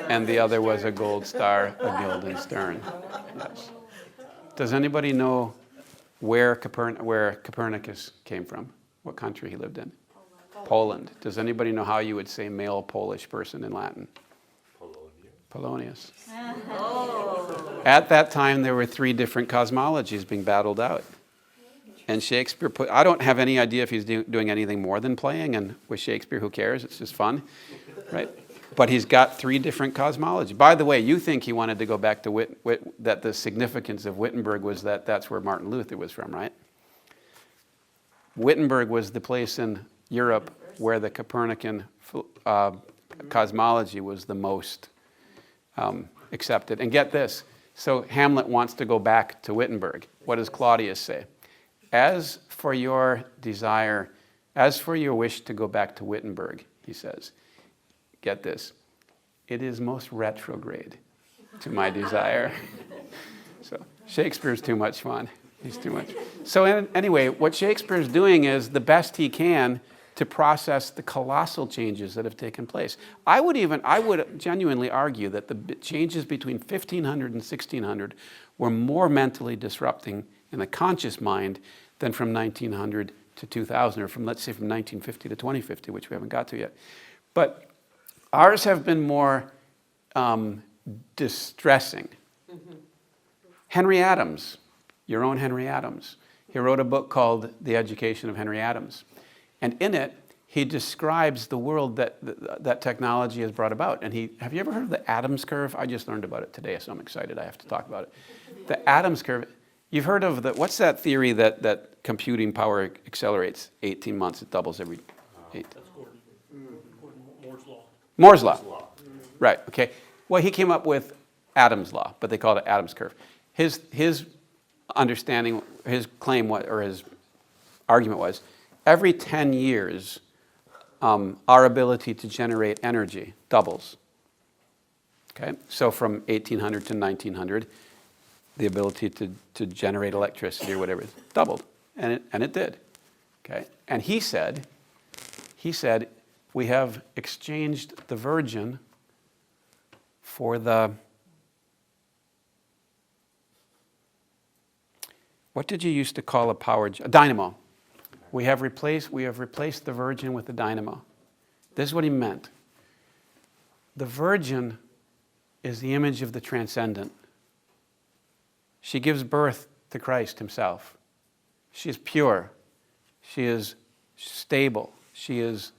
and the other was a gold star, a Guildenstern. Yes. Does anybody know where Copernicus came from? What country he lived in? Poland. Does anybody know how you would say male Polish person in Latin? Polonius. At that time, there were three different cosmologies being battled out. And Shakespeare I don't have any idea if he's doing anything more than playing, and with Shakespeare, who cares? It's just fun, right? But he's got three different cosmologies. By the way, you think he wanted to go back to that the significance of Wittenberg was that's where Martin Luther was from, right? Wittenberg was the place in Europe where the Copernican cosmology was the most accepted. And get this, so Hamlet wants to go back to Wittenberg. What does Claudius say? As for your desire, as for your wish to go back to Wittenberg, he says, get this, it is most retrograde to my desire. So Shakespeare's too much fun. He's too much. So anyway, what Shakespeare's doing is the best he can to process the colossal changes that have taken place. I would genuinely argue that the changes between 1500 and 1600 were more mentally disrupting in the conscious mind than from 1900 to 2000, or from, let's say, from 1950 to 2050, which we haven't got to yet. But ours have been more distressing. Mm-hmm. Henry Adams, your own Henry Adams, he wrote a book called The Education of Henry Adams. And in it, he describes the world that technology has brought about. And have you ever heard of the Adams curve? I just learned about it today, so I'm excited I have to talk about it. The Adams curve, you've heard of what's that theory that computing power accelerates 18 months, it doubles every 8? That's Moore's law. Moore's law. Right, okay. Well, he came up with Adam's law, but they called it Adam's curve. His understanding, his claim, or his argument was, every 10 years, our ability to generate energy doubles. Okay, so from 1800 to 1900, the ability to generate electricity or whatever doubled, and it did. Okay, and he said, we have exchanged the Virgin for the, what did you used to call a dynamo? We have replaced the Virgin with the dynamo. This is what he meant. The Virgin is the image of the transcendent. She gives birth to Christ himself. She is pure. She is stable. She is,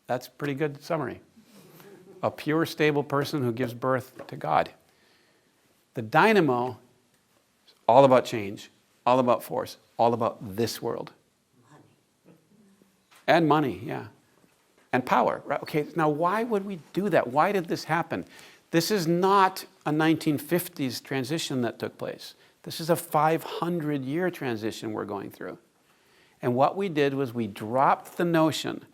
that's a pretty good summary. A pure, stable person who gives birth to God. The dynamo is all about change, all about force, all about this world. And money, yeah. And power. Right? Okay, now why would we do that? Why did this happen? This is not a 1950s transition that took place. This is a 500-year transition we're going through. And what we did was we dropped the notion,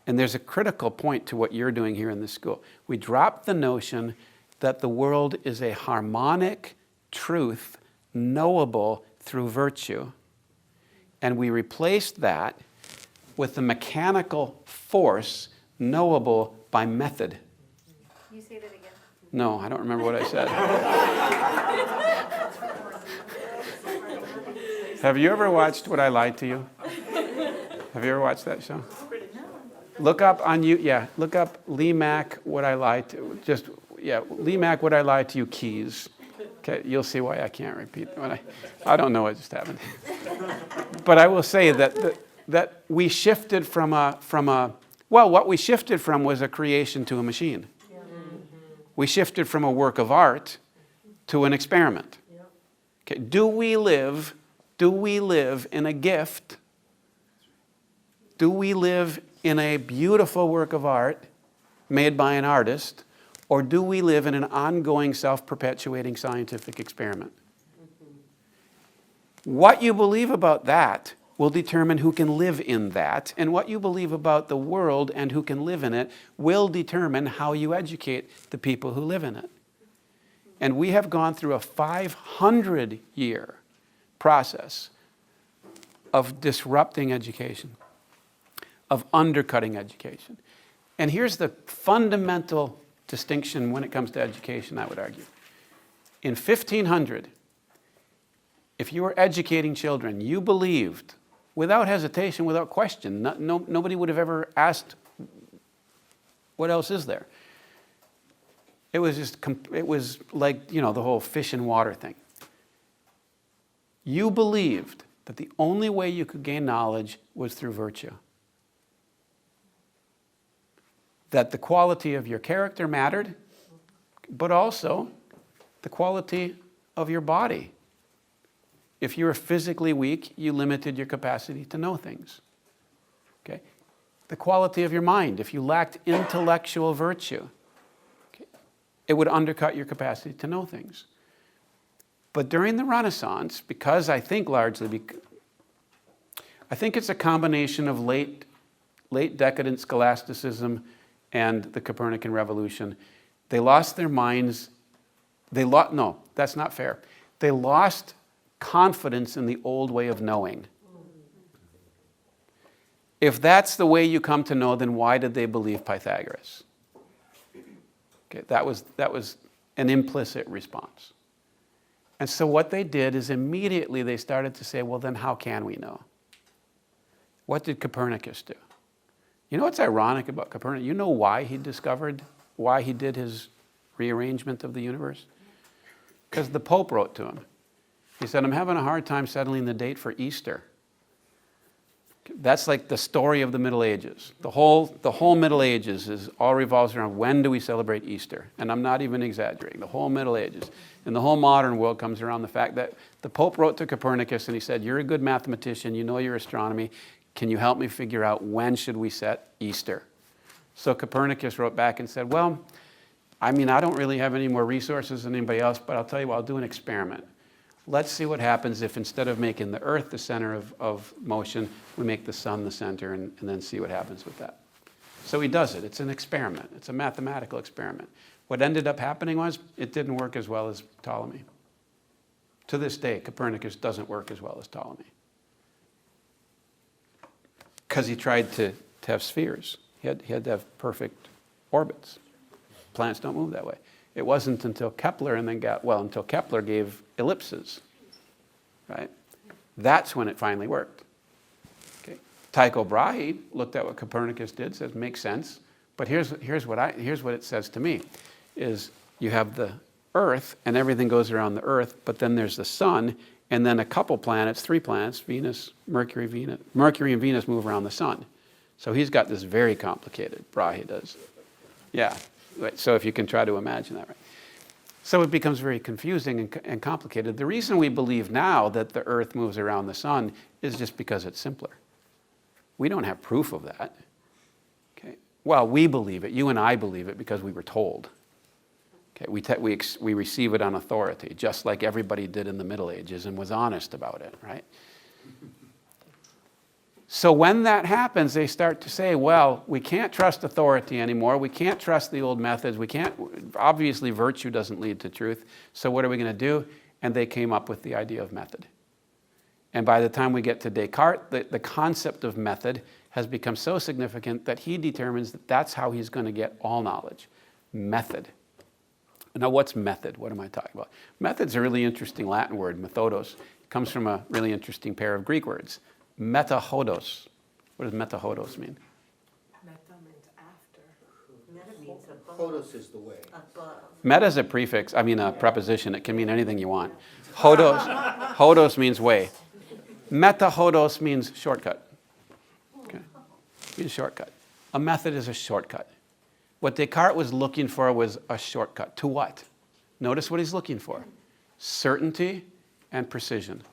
and there's a critical point to what you're doing here in this school. We dropped the notion that the world is a harmonic truth knowable through virtue. And we replaced that with the mechanical force knowable by method. You say that again. No, I don't remember what I said. Have you ever watched Would I Lie to You? Have you ever watched that show? Look up on you. Yeah, look up Lee Mack. Would I Lie to? Just yeah, Lee Mack. Would I Lie to You? Keys. Okay, you'll see why I can't repeat what I don't know what just happened. But I will say that we shifted from what we shifted from was a creation to a machine. We shifted from a work of art to an experiment. Okay, do we live in a gift? Do we live in a beautiful work of art made by an artist, or do we live in an ongoing self-perpetuating scientific experiment? What you believe about that will determine who can live in that, and what you believe about the world and who can live in it will determine how you educate the people who live in it. And we have gone through a 500-year process of disrupting education, of undercutting education. And here's the fundamental distinction when it comes to education, I would argue. In 1500, if you were educating children, you believed, without hesitation, without question, nobody would have ever asked, what else is there? It was like, the whole fish and water thing. You believed that the only way you could gain knowledge was through virtue. That the quality of your character mattered, but also the quality of your body. If you were physically weak, you limited your capacity to know things. Okay? The quality of your mind. If you lacked intellectual virtue, okay, it would undercut your capacity to know things. But during the Renaissance, because I think it's a combination of late decadent scholasticism and the Copernican Revolution, they lost their minds. No, that's not fair. They lost confidence in the old way of knowing. If that's the way you come to know, then why did they believe Pythagoras? Okay, that was an implicit response. And so what they did is immediately they started to say, well, then how can we know? What did Copernicus do? You know what's ironic about Copernicus? You know why he did his rearrangement of the universe? Because the Pope wrote to him. He said, I'm having a hard time settling the date for Easter. That's like the story of the Middle Ages. The whole Middle Ages all revolves around when do we celebrate Easter? And I'm not even exaggerating. The whole Middle Ages. And the whole modern world comes around the fact that the Pope wrote to Copernicus and he said, you're a good mathematician, you know your astronomy. Can you help me figure out when should we set Easter? So Copernicus wrote back and said, well, I mean, I don't really have any more resources than anybody else, but I'll tell you what, I'll do an experiment. Let's see what happens if instead of making the Earth the center of motion, we make the sun the center and then see what happens with that. So he does it. It's an experiment. It's a mathematical experiment. What ended up happening was it didn't work as well as Ptolemy. To this day, Copernicus doesn't work as well as Ptolemy. Because he tried to have spheres. He had to have perfect orbits. Planets don't move that way. It wasn't until Kepler until Kepler gave ellipses, right? That's when it finally worked. Okay. Tycho Brahe looked at what Copernicus did, says makes sense, but here's what it says to me, is you have the Earth and everything goes around the Earth, but then there's the sun, and then a couple planets, 3 planets, Mercury and Venus move around the sun. So he's got this very complicated, Brahe does. Yeah. So if you can try to imagine that, right? So it becomes very confusing and complicated. The reason we believe now that the Earth moves around the sun is just because it's simpler. We don't have proof of that. Okay. Well, we believe it. You and I believe it because we were told. Okay. We receive it on authority, just like everybody did in the Middle Ages and was honest about it, right? So when that happens, they start to say, well, we can't trust authority anymore. We can't trust the old methods. Obviously, virtue doesn't lead to truth. So what are we going to do? And they came up with the idea of method. And by the time we get to Descartes, the concept of method has become so significant that he determines that that's how he's going to get all knowledge. Method. Now, what's method? What am I talking about? Method's a really interesting Latin word, methodos. It comes from a really interesting pair of Greek words. Metahodos. What does metahodos mean? Meta means after. Meta means above. Hodos is the way. Above. Meta is a prefix, a preposition. It can mean anything you want. Hodos means way. Metahodos means shortcut. Okay. Means shortcut. A method is a shortcut. What Descartes was looking for was a shortcut. To what? Notice what he's looking for. Certainty and precision.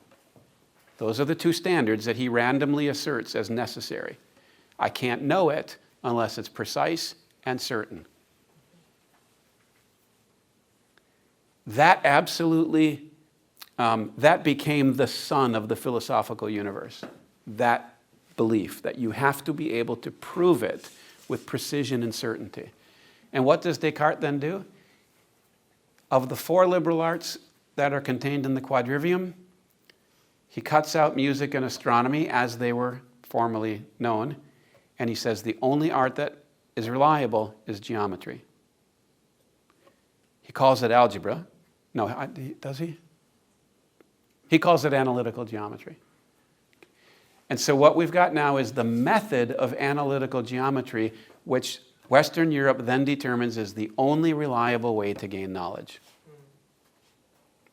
Those are the 2 standards that he randomly asserts as necessary. I can't know it unless it's precise and certain. That absolutely, that became the sun of the philosophical universe. That belief that you have to be able to prove it with precision and certainty. And what does Descartes then do? Of the 4 liberal arts that are contained in the quadrivium, he cuts out music and astronomy as they were formerly known, and he says the only art that is reliable is geometry. He calls it algebra. No, does he? He calls it analytical geometry. And so what we've got now is the method of analytical geometry, which Western Europe then determines is the only reliable way to gain knowledge.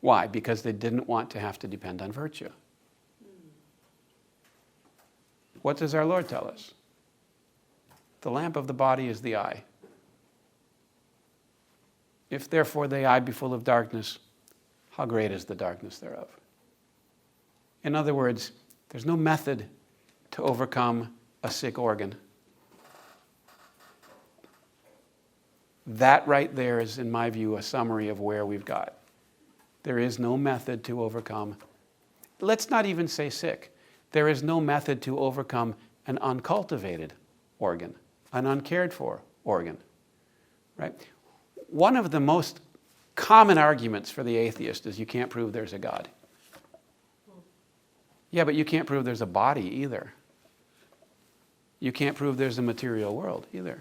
Why? Because they didn't want to have to depend on virtue. What does our Lord tell us? The lamp of the body is the eye. If therefore the eye be full of darkness, how great is the darkness thereof? In other words, there's no method to overcome a sick organ. That right there is, in my view, a summary of where we've got. There is no method to overcome. Let's not even say sick. There is no method to overcome an uncultivated organ, an uncared for organ, right? One of the most common arguments for the atheist is you can't prove there's a God. Yeah, but you can't prove there's a body either. You can't prove there's a material world either.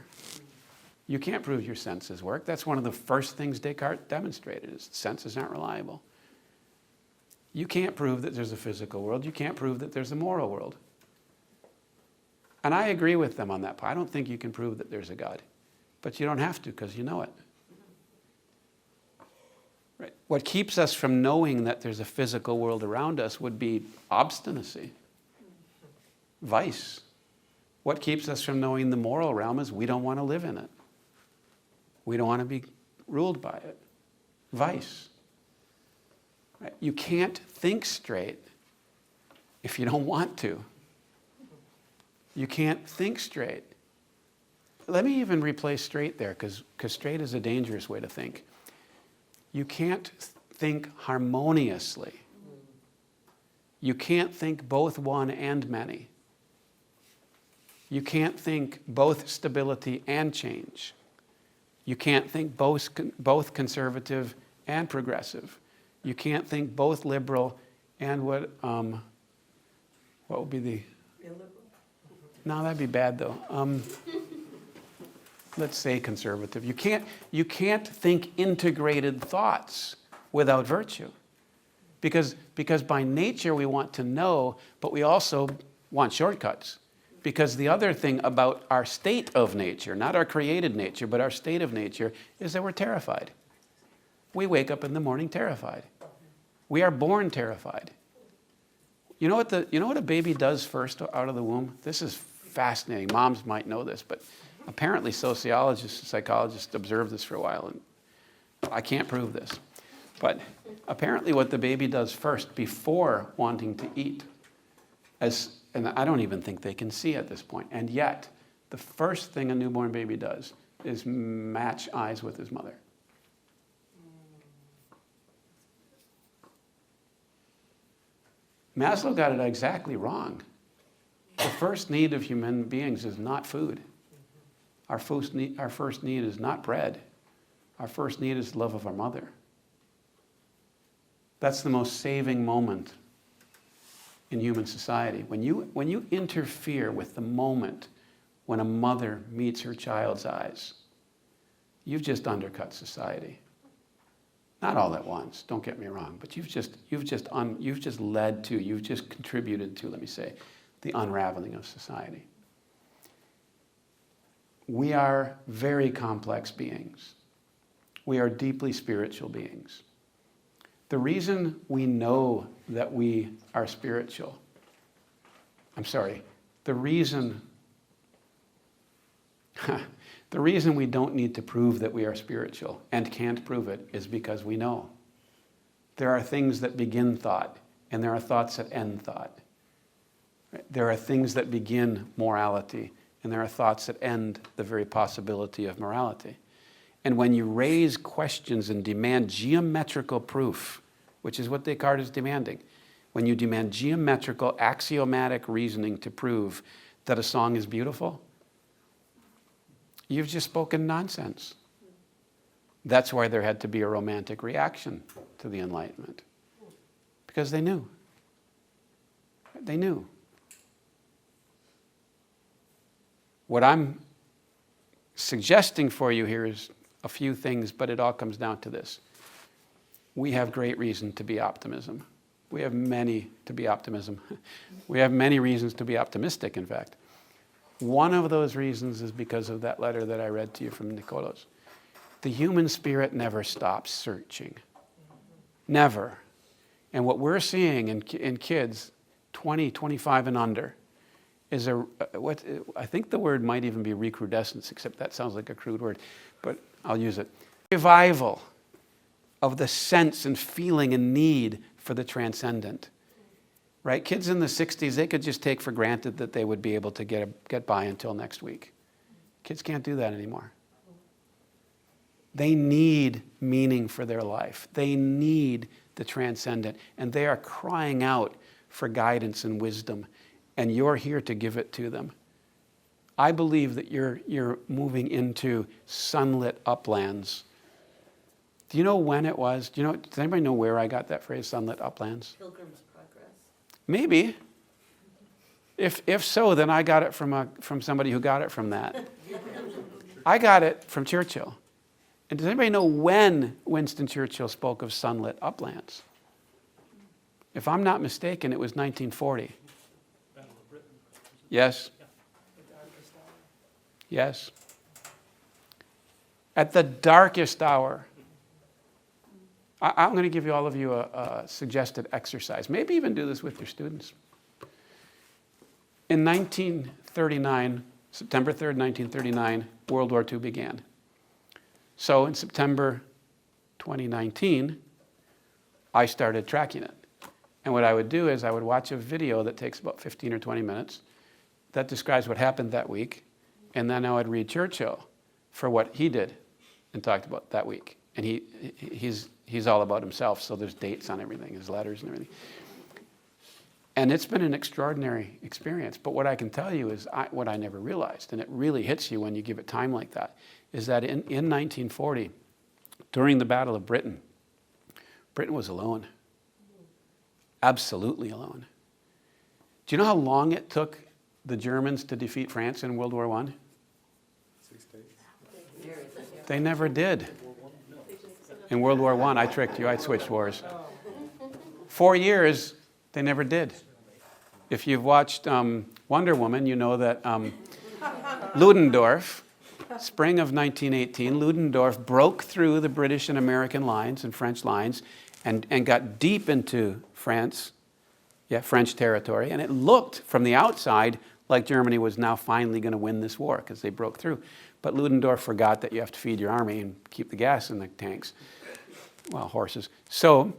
You can't prove your senses work. That's one of the first things Descartes demonstrated, is senses aren't reliable. You can't prove that there's a physical world. You can't prove that there's a moral world. And I agree with them on that point. I don't think you can prove that there's a God. But you don't have to because you know it. Right? What keeps us from knowing that there's a physical world around us would be obstinacy, vice. What keeps us from knowing the moral realm is we don't want to live in it. We don't want to be ruled by it. Vice. Right? You can't think straight if you don't want to. You can't think straight let me even replace straight there, because straight is a dangerous way to think. You can't think harmoniously. You can't think both one and many. You can't think both stability and change. You can't think both conservative and progressive. You can't think both liberal and what would be the... Illiberal. No, that'd be bad though. Let's say conservative. You can't think integrated thoughts without virtue. Because by nature we want to know, but we also want shortcuts. Because the other thing about our state of nature, not our created nature, but our state of nature, is that we're terrified. We wake up in the morning terrified. We are born terrified. You know what a baby does first out of the womb? This is fascinating. Moms might know this, but apparently sociologists and psychologists observed this for a while, and I can't prove this. But apparently what the baby does first before wanting to eat, and I don't even think they can see at this point, and yet the first thing a newborn baby does is match eyes with his mother. Maslow got it exactly wrong. The first need of human beings is not food. Our first need is not bread. Our first need is the love of our mother. That's the most saving moment in human society. When you interfere with the moment when a mother meets her child's eyes, you've just undercut society. Not all at once, don't get me wrong, but you've just contributed to, let me say, the unraveling of society. We are very complex beings. We are deeply spiritual beings. The reason we know that we are spiritual, the reason we don't need to prove that we are spiritual and can't prove it is because we know. There are things that begin thought, and there are thoughts that end thought. There are things that begin morality, and there are thoughts that end the very possibility of morality. And when you raise questions and demand geometrical proof, which is what Descartes is demanding, when you demand geometrical, axiomatic reasoning to prove that a song is beautiful, you've just spoken nonsense. That's why there had to be a romantic reaction to the Enlightenment. Because they knew. They knew. What I'm suggesting for you here is a few things, but it all comes down to this. We have great reason to be optimism. We have many to be optimism. We have many reasons to be optimistic, in fact. One of those reasons is because of that letter that I read to you from Nicolos. The human spirit never stops searching. Never. And what we're seeing in kids 20, 25 and under is I think the word might even be recrudescence, except that sounds like a crude word, but I'll use it. Revival of the sense and feeling and need for the transcendent. Right? Kids in the 60s, they could just take for granted that they would be able to get by until next week. Kids can't do that anymore. They need meaning for their life. They need the transcendent, and they are crying out for guidance and wisdom, and you're here to give it to them. I believe that you're moving into sunlit uplands. Do you know when it was? Does anybody know where I got that phrase, sunlit uplands? Pilgrim's Progress. Maybe. If so, then I got it from somebody who got it from that. I got it from Churchill. And does anybody know when Winston Churchill spoke of sunlit uplands? If I'm not mistaken, it was 1940. Yes? Yes. At the darkest hour. I'm going to give all of you a suggested exercise. Maybe even do this with your students. In 1939, September 3rd, 1939, World War II began. So in September 2019, I started tracking it. And what I would do is I would watch a video that takes about 15 or 20 minutes that describes what happened that week And then I would read Churchill for what he did and talked about that week. And he's all about himself, so there's dates on everything, his letters and everything. And it's been an extraordinary experience. But what I can tell you is what I never realized, and it really hits you when you give it time like that, is that in 1940, during the Battle of Britain, Britain was alone. Absolutely alone. Do you know how long it took the Germans to defeat France in World War I? 6 days. They never did. In World War I tricked you. I switched wars. 4 years, they never did. If you've watched Wonder Woman, you know that Ludendorff, spring of 1918, Ludendorff broke through the British and American lines and French lines and got deep into France, French territory. And it looked from the outside like Germany was now finally going to win this war because they broke through. But Ludendorff forgot that you have to feed your army and keep the gas in the tanks. Well, horses. So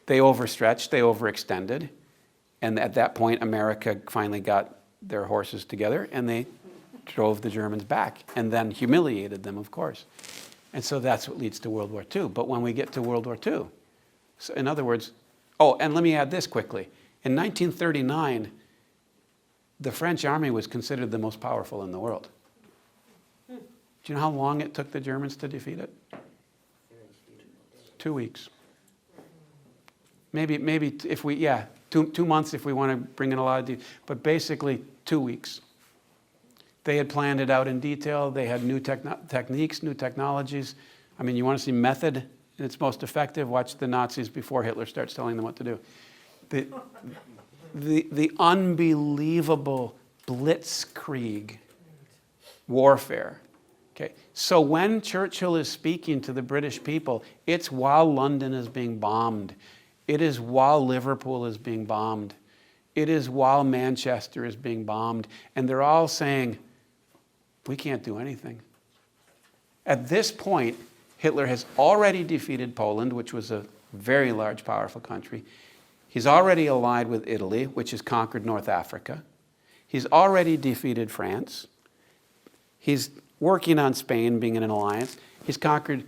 they overstretched, they overextended. And at that point, America finally got their horses together and they drove the Germans back and then humiliated them, of course. And so that's what leads to World War II. But when we get to World War II, so in other words, and let me add this quickly. In 1939, the French army was considered the most powerful in the world. Do you know how long it took the Germans to defeat it? 2 weeks. Maybe if we, 2 months if we want to bring in a lot of but basically 2 weeks. They had planned it out in detail. They had new techniques, new technologies. I mean, you want to see method in its most effective? Watch the Nazis before Hitler starts telling them what to do. The unbelievable blitzkrieg warfare. Okay, so when Churchill is speaking to the British people, it's while London is being bombed. It is while Liverpool is being bombed. It is while Manchester is being bombed. And they're all saying, we can't do anything. At this point, Hitler has already defeated Poland, which was a very large, powerful country. He's already allied with Italy, which has conquered North Africa. He's already defeated France. He's working on Spain being in an alliance. He's conquered,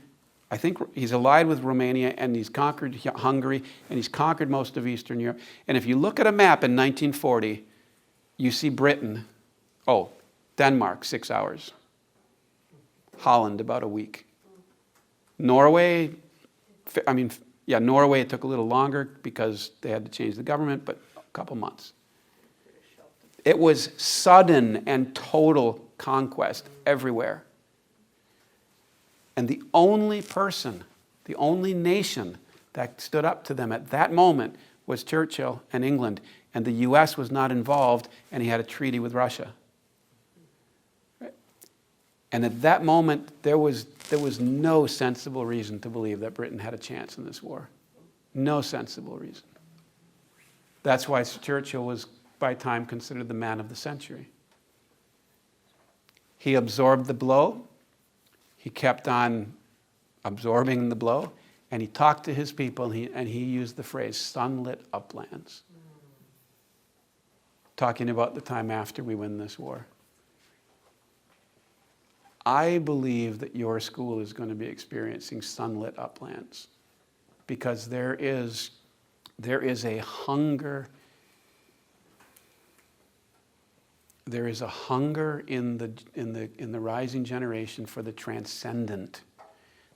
I think he's allied with Romania, and he's conquered Hungary, and he's conquered most of Eastern Europe. And if you look at a map in 1940, you see Britain, Denmark, 6 hours. Holland, about a week. Norway, Norway, it took a little longer because they had to change the government, but a couple months. It was sudden and total conquest everywhere. And the only person, the only nation that stood up to them at that moment was Churchill and England. And the US was not involved, and he had a treaty with Russia. Right? And at that moment, there was no sensible reason to believe that Britain had a chance in this war. No sensible reason. That's why Churchill was, by time, considered the man of the century. He absorbed the blow. He kept on absorbing the blow. And he talked to his people, and he used the phrase, sunlit uplands. Talking about the time after we win this war. I believe that your school is going to be experiencing sunlit uplands because there is a hunger. There is a hunger in the rising generation for the transcendent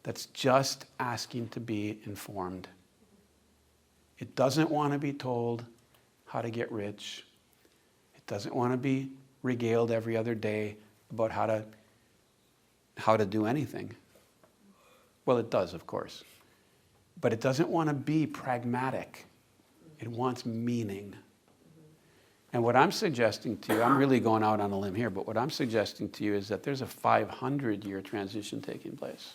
that's just asking to be informed. It doesn't want to be told how to get rich. It doesn't want to be regaled every other day about how to do anything. Well, it does, of course. But it doesn't want to be pragmatic. It wants meaning. And what I'm suggesting to you, I'm really going out on a limb here, but what I'm suggesting to you is that there's a 500-year transition taking place.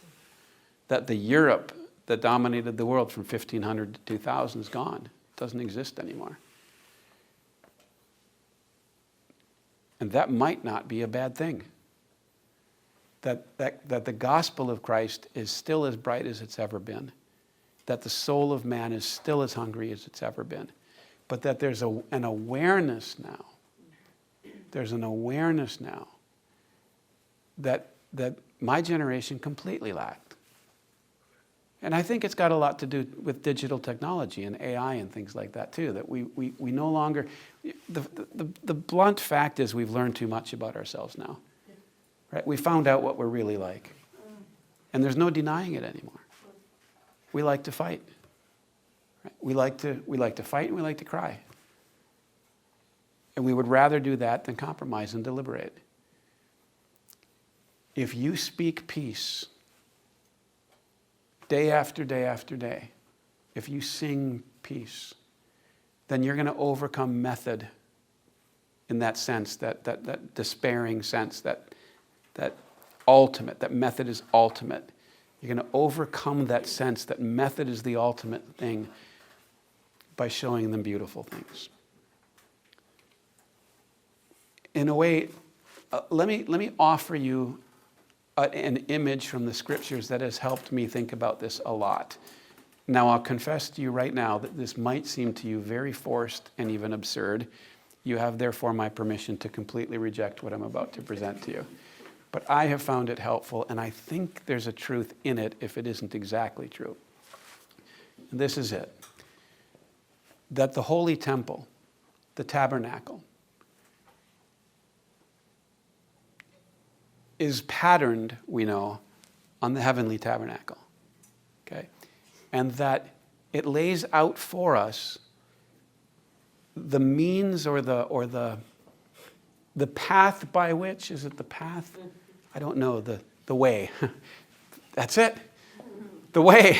That the Europe that dominated the world from 1500 to 2000 is gone. It doesn't exist anymore. And that might not be a bad thing. That the gospel of Christ is still as bright as it's ever been. That the soul of man is still as hungry as it's ever been. But that there's an awareness now. There's an awareness now that my generation completely lacked. And I think it's got a lot to do with digital technology and AI and things like that too, that we no longer, the blunt fact is we've learned too much about ourselves now. Right? We found out what we're really like. And there's no denying it anymore. We like to fight. Right? We like to fight and we like to cry. And we would rather do that than compromise and deliberate. If you speak peace day after day after day, if you sing peace, then you're going to overcome method in that sense, that despairing sense, that ultimate, that method is ultimate. You're going to overcome that sense that method is the ultimate thing by showing them beautiful things. In a way, let me offer you an image from the scriptures that has helped me think about this a lot. Now, I'll confess to you right now that this might seem to you very forced and even absurd. You have therefore my permission to completely reject what I'm about to present to you. But I have found it helpful, and I think there's a truth in it if it isn't exactly true. And this is it. That the holy temple, the tabernacle, is patterned, we know, on the heavenly tabernacle. Okay? And that it lays out for us the means or the path by which, is it the path? I don't know, the way. That's it. The way.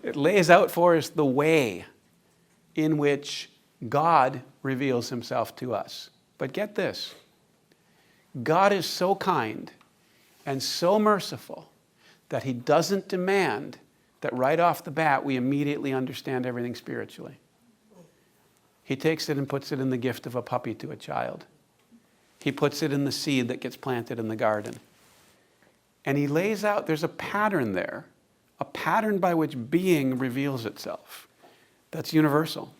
It lays out for us the way in which God reveals himself to us. But get this. God is so kind and so merciful that he doesn't demand that right off the bat we immediately understand everything spiritually. He takes it and puts it in the gift of a puppy to a child. He puts it in the seed that gets planted in the garden. And he lays out, there's a pattern there, a pattern by which being reveals itself. That's universal.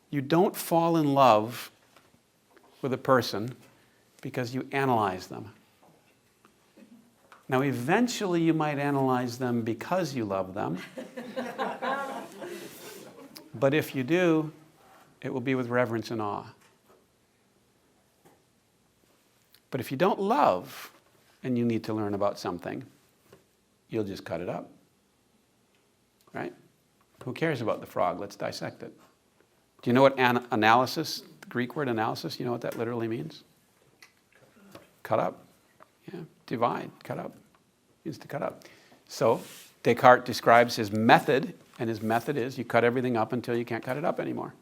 You don't fall in love with a person because you analyze them. Now, eventually you might analyze them because you love them. But if you do, it will be with reverence and awe. But if you don't love and you need to learn about something, you'll just cut it up. Right? Who cares about the frog? Let's dissect it. Do you know what analysis, the Greek word analysis, you know what that literally means? Cut up. Yeah. Divide, cut up. Means to cut up. So Descartes describes his method, and his method is you cut everything up until you can't cut it up anymore.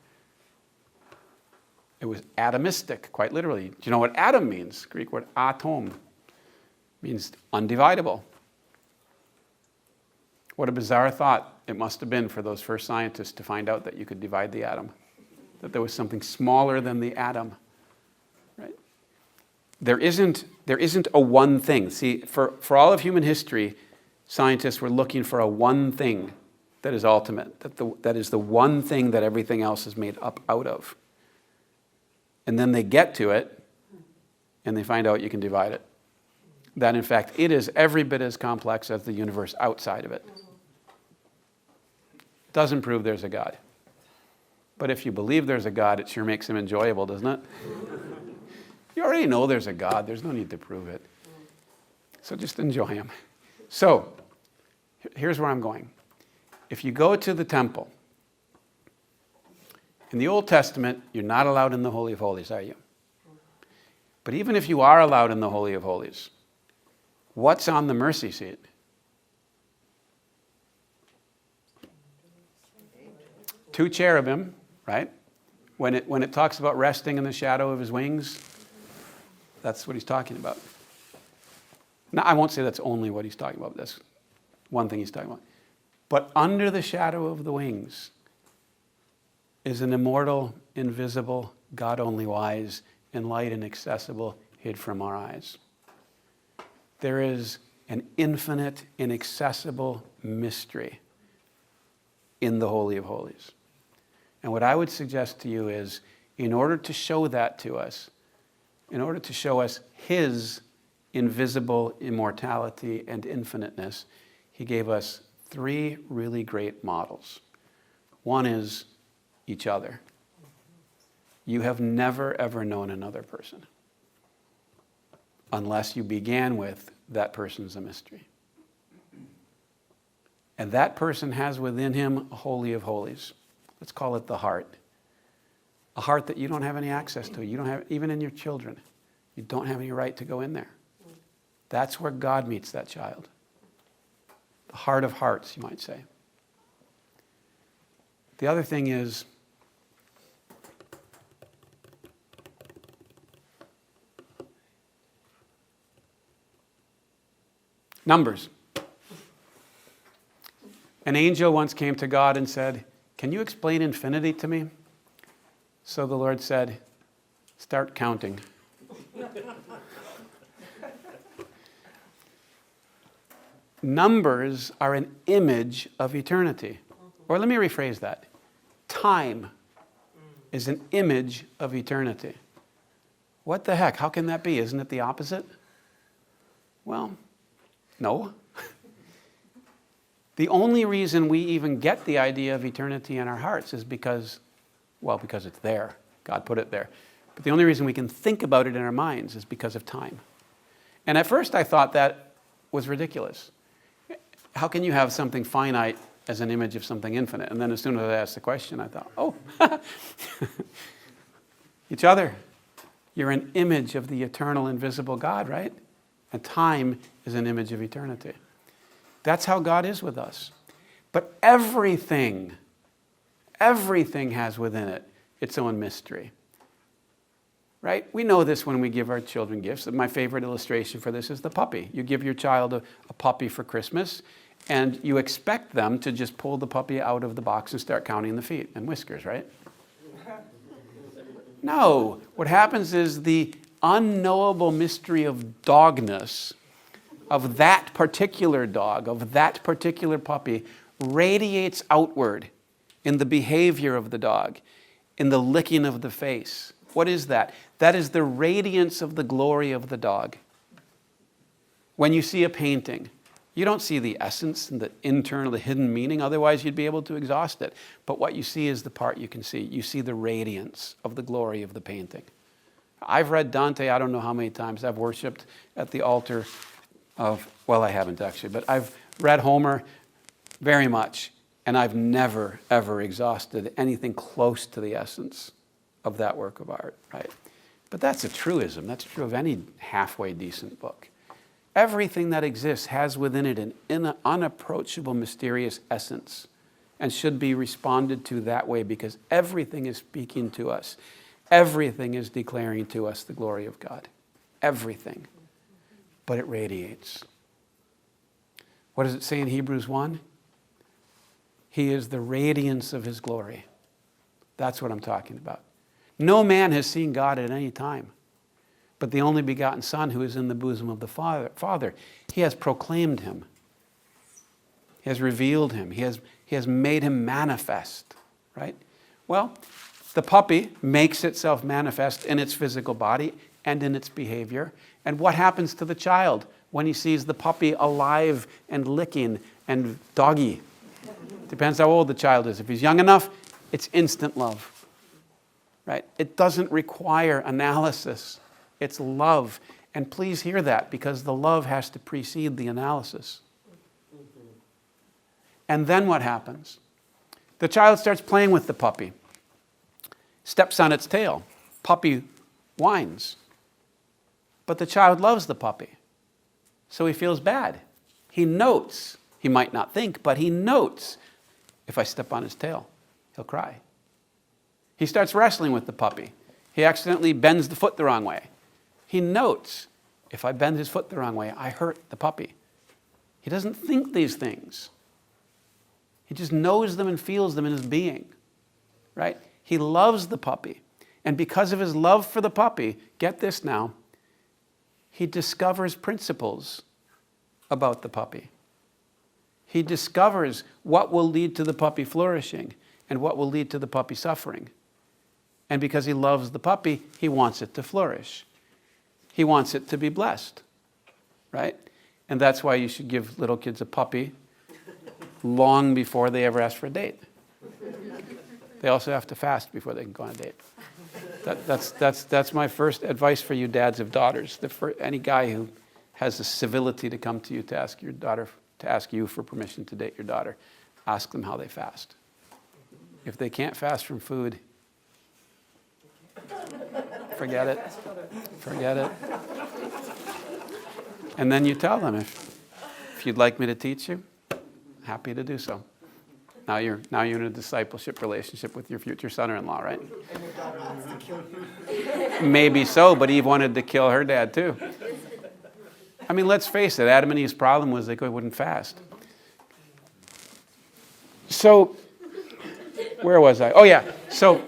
It was atomistic, quite literally. Do you know what atom means? Greek word atom means undividable. What a bizarre thought it must have been for those first scientists to find out that you could divide the atom, that there was something smaller than the atom. Right? There isn't a one thing. See, for all of human history, scientists were looking for a one thing that is ultimate, that is the one thing that everything else is made up out of. And then they get to it, and they find out you can divide it. That, in fact, it is every bit as complex as the universe outside of it. Doesn't prove there's a God. But if you believe there's a God, it sure makes him enjoyable, doesn't it? You already know there's a God. There's no need to prove it. So just enjoy him. So, here's where I'm going. If you go to the temple, in the Old Testament, you're not allowed in the Holy of Holies, are you? But even if you are allowed in the Holy of Holies, what's on the mercy seat? Two cherubim, right? When it talks about resting in the shadow of his wings, that's what he's talking about. Now, I won't say that's only what he's talking about. That's one thing he's talking about. But under the shadow of the wings is an immortal, invisible, God only wise, and light inaccessible, hid from our eyes. There is an infinite, inaccessible mystery in the Holy of Holies. And what I would suggest to you is, in order to show that to us, in order to show us his invisible immortality and infiniteness, he gave us 3 really great models. One is each other. You have never, ever known another person unless you began with, that person's a mystery. And that person has within him a holy of holies. Let's call it the heart. A heart that you don't have any access to. You don't have, even in your children, you don't have any right to go in there. That's where God meets that child. The heart of hearts, you might say. The other thing is, numbers. An angel once came to God and said, "Can you explain infinity to me?" So the Lord said, "Start counting." Numbers are an image of eternity. Or let me rephrase that. Time is an image of eternity. What the heck? How can that be? Isn't it the opposite? Well, no. The only reason we even get the idea of eternity in our hearts is because it's there. God put it there. But the only reason we can think about it in our minds is because of time. And at first I thought that was ridiculous. How can you have something finite as an image of something infinite? And then as soon as I asked the question, I thought, oh, each other. You're an image of the eternal, invisible God, right? And time is an image of eternity. That's how God is with us. But everything has within it its own mystery. Right? We know this when we give our children gifts. My favorite illustration for this is the puppy. You give your child a puppy for Christmas, and you expect them to just pull the puppy out of the box and start counting the feet and whiskers, right? No. What happens is the unknowable mystery of dogness of that particular dog, of that particular puppy, radiates outward in the behavior of the dog, in the licking of the face. What is that? That is the radiance of the glory of the dog. When you see a painting, you don't see the essence and the internal, the hidden meaning, otherwise you'd be able to exhaust it. But what you see is the part you can see. You see the radiance of the glory of the painting. I've read Dante, I don't know how many times. I've worshipped at the altar of, well, I haven't actually, but I've read Homer very much, and I've never, ever exhausted anything close to the essence of that work of art, right? But that's a truism. That's true of any halfway decent book. Everything that exists has within it an unapproachable, mysterious essence and should be responded to that way because everything is speaking to us. Everything is declaring to us the glory of God. Everything. But it radiates. What does it say in Hebrews 1? He is the radiance of his glory. That's what I'm talking about. No man has seen God at any time, but the only begotten Son who is in the bosom of the Father. He has proclaimed him. He has revealed him. He has made him manifest, right? Well, the puppy makes itself manifest in its physical body and in its behavior. And what happens to the child when he sees the puppy alive and licking and doggy? Depends how old the child is. If he's young enough, it's instant love. Right? It doesn't require analysis. It's love. And please hear that, because the love has to precede the analysis. And then what happens? The child starts playing with the puppy. Steps on its tail. Puppy whines. But the child loves the puppy. So he feels bad. He notes. He might not think, but he notes. If I step on his tail, he'll cry. He starts wrestling with the puppy. He accidentally bends the foot the wrong way. He notes, if I bend his foot the wrong way, I hurt the puppy. He doesn't think these things. He just knows them and feels them in his being, right? He loves the puppy. And because of his love for the puppy, get this now, he discovers principles about the puppy. He discovers what will lead to the puppy flourishing and what will lead to the puppy suffering. And because he loves the puppy, he wants it to flourish. He wants it to be blessed, right? And that's why you should give little kids a puppy long before they ever ask for a date. They also have to fast before they can go on a date. That's my first advice for you dads of daughters. Any guy who has the civility to come to you to ask your daughter, to ask you for permission to date your daughter, ask them how they fast. If they can't fast from food, forget it. Forget it. And then you tell them, if you'd like me to teach you, happy to do so. Now you're in a discipleship relationship with your future son-in-law, right? And your daughter wants to kill you. Maybe so, but Eve wanted to kill her dad too. I mean, let's face it, Adam and Eve's problem was they wouldn't fast. So, where was I? Oh yeah, so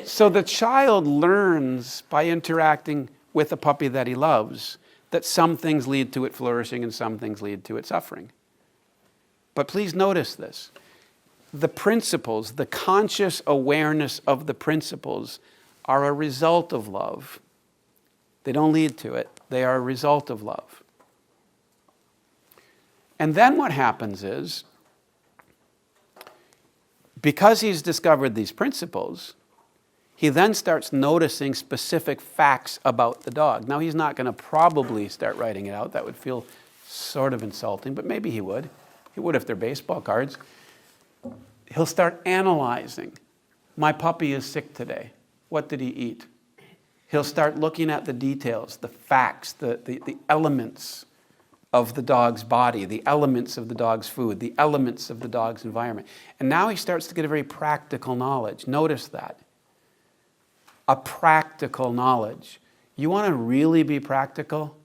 the child learns by interacting with a puppy that he loves that some things lead to it flourishing and some things lead to it suffering. But please notice this. The principles, the conscious awareness of the principles are a result of love. They don't lead to it. They are a result of love. And then what happens is, because he's discovered these principles, he then starts noticing specific facts about the dog. Now, he's not going to probably start writing it out. That would feel sort of insulting, but maybe he would. He would if they're baseball cards. He'll start analyzing. My puppy is sick today. What did he eat? He'll start looking at the details, the facts, the elements of the dog's body, the elements of the dog's food, the elements of the dog's environment. And now he starts to get a very practical knowledge. Notice that. A practical knowledge. You want to really be practical?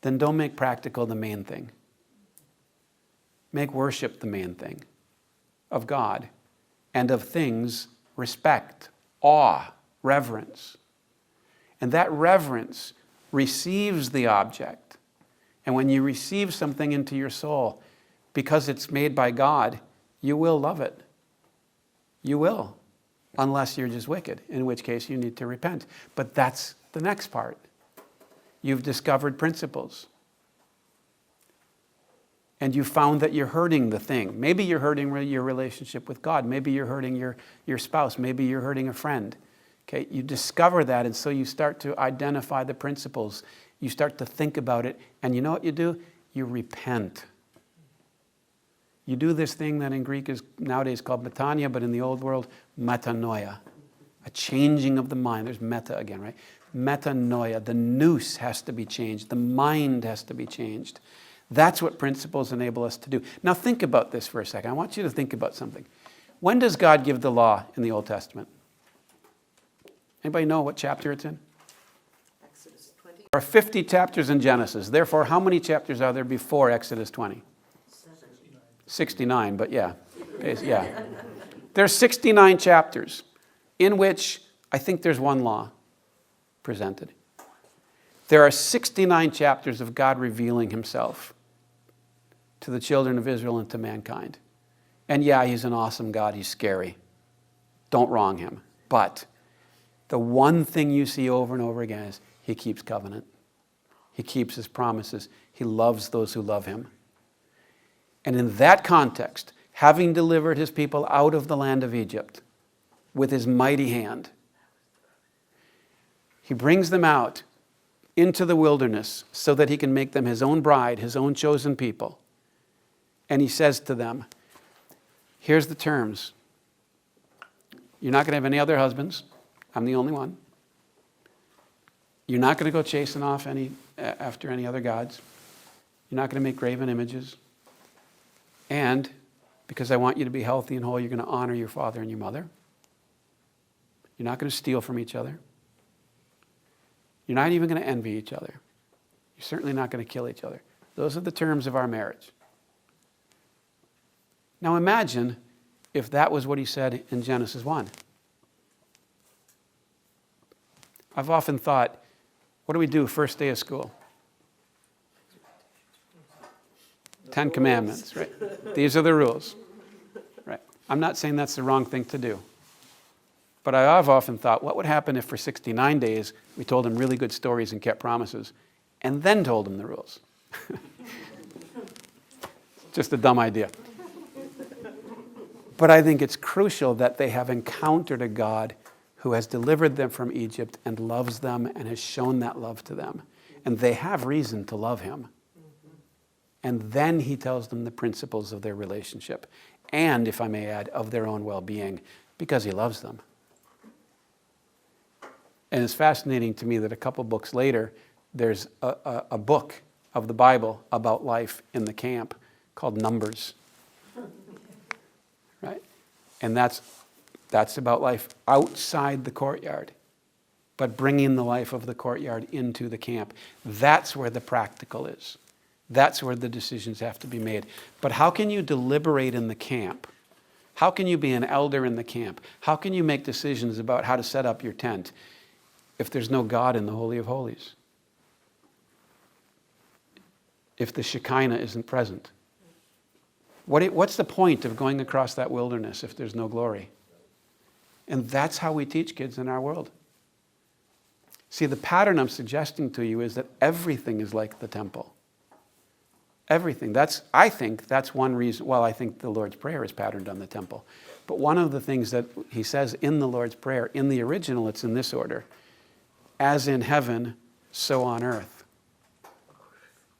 Then don't make practical the main thing. Make worship the main thing of God and of things respect, awe, reverence. And that reverence receives the object. And when you receive something into your soul, because it's made by God, you will love it. You will, unless you're just wicked, in which case you need to repent. But that's the next part. You've discovered principles. And you found that you're hurting the thing. Maybe you're hurting your relationship with God. Maybe you're hurting your spouse. Maybe you're hurting a friend. Okay, you discover that, and so you start to identify the principles. You start to think about it, and you know what you do? You repent. You do this thing that in Greek is nowadays called metanoia, but in the old world, metanoia. A changing of the mind. There's meta again, right? Metanoia. The nous has to be changed. The mind has to be changed. That's what principles enable us to do. Now think about this for a second. I want you to think about something. When does God give the law in the Old Testament? Anybody know what chapter it's in? Exodus 20. There are 50 chapters in Genesis. Therefore, how many chapters are there before Exodus 20? 69, but yeah. There's 69 chapters in which I think there's one law presented. There are 69 chapters of God revealing himself to the children of Israel and to mankind. And yeah, he's an awesome God. He's scary. Don't wrong him. But the one thing you see over and over again is he keeps covenant. He keeps his promises. He loves those who love him. And in that context, having delivered his people out of the land of Egypt with his mighty hand, he brings them out into the wilderness so that he can make them his own bride, his own chosen people. And he says to them, here's the terms. You're not going to have any other husbands. I'm the only one. You're not going to go chasing off after any other gods. You're not going to make graven images. And because I want you to be healthy and whole, you're going to honor your father and your mother. You're not going to steal from each other. You're not even going to envy each other. You're certainly not going to kill each other. Those are the terms of our marriage. Now imagine if that was what he said in Genesis 1. I've often thought, what do we do first day of school? 10 Commandments, right? These are the rules, right? I'm not saying that's the wrong thing to do. But I have often thought, what would happen if for 69 days we told him really good stories and kept promises, and then told him the rules? Just a dumb idea. But I think it's crucial that they have encountered a God who has delivered them from Egypt and loves them and has shown that love to them. And they have reason to love him. And then he tells them the principles of their relationship. And, if I may add, of their own well-being, because he loves them. And it's fascinating to me that a couple books later, there's a book of the Bible about life in the camp called Numbers. Right? And that's about life outside the courtyard, but bringing the life of the courtyard into the camp. That's where the practical is. That's where the decisions have to be made. But how can you deliberate in the camp? How can you be an elder in the camp? How can you make decisions about how to set up your tent if there's no God in the Holy of Holies? If the Shekinah isn't present? What's the point of going across that wilderness if there's no glory? And that's how we teach kids in our world. See, the pattern I'm suggesting to you is that everything is like the temple. Everything. I think that's one reason. Well, I think the Lord's Prayer is patterned on the temple. But one of the things that he says in the Lord's Prayer, in the original, it's in this order. As in heaven, so on earth.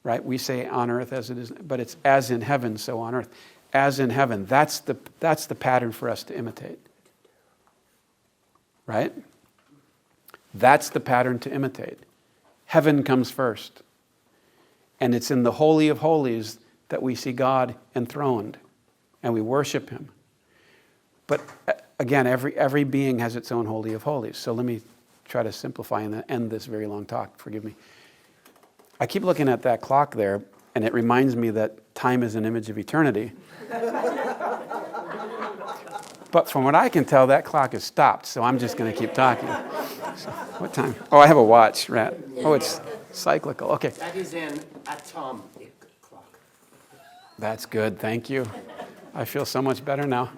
Right? We say on earth as it is, but it's as in heaven, so on earth. As in heaven. That's the pattern for us to imitate. Right? That's the pattern to imitate. Heaven comes first. And it's in the Holy of Holies that we see God enthroned and we worship him. But again, every being has its own Holy of Holies. So let me try to simplify and end this very long talk. Forgive me. I keep looking at that clock there, and it reminds me that time is an image of eternity. But from what I can tell, that clock has stopped, so I'm just going to keep talking. So, what time? Oh, I have a watch, Rat. Oh, it's cyclical. Okay. That is an atomic clock. That's good. Thank you. I feel so much better now.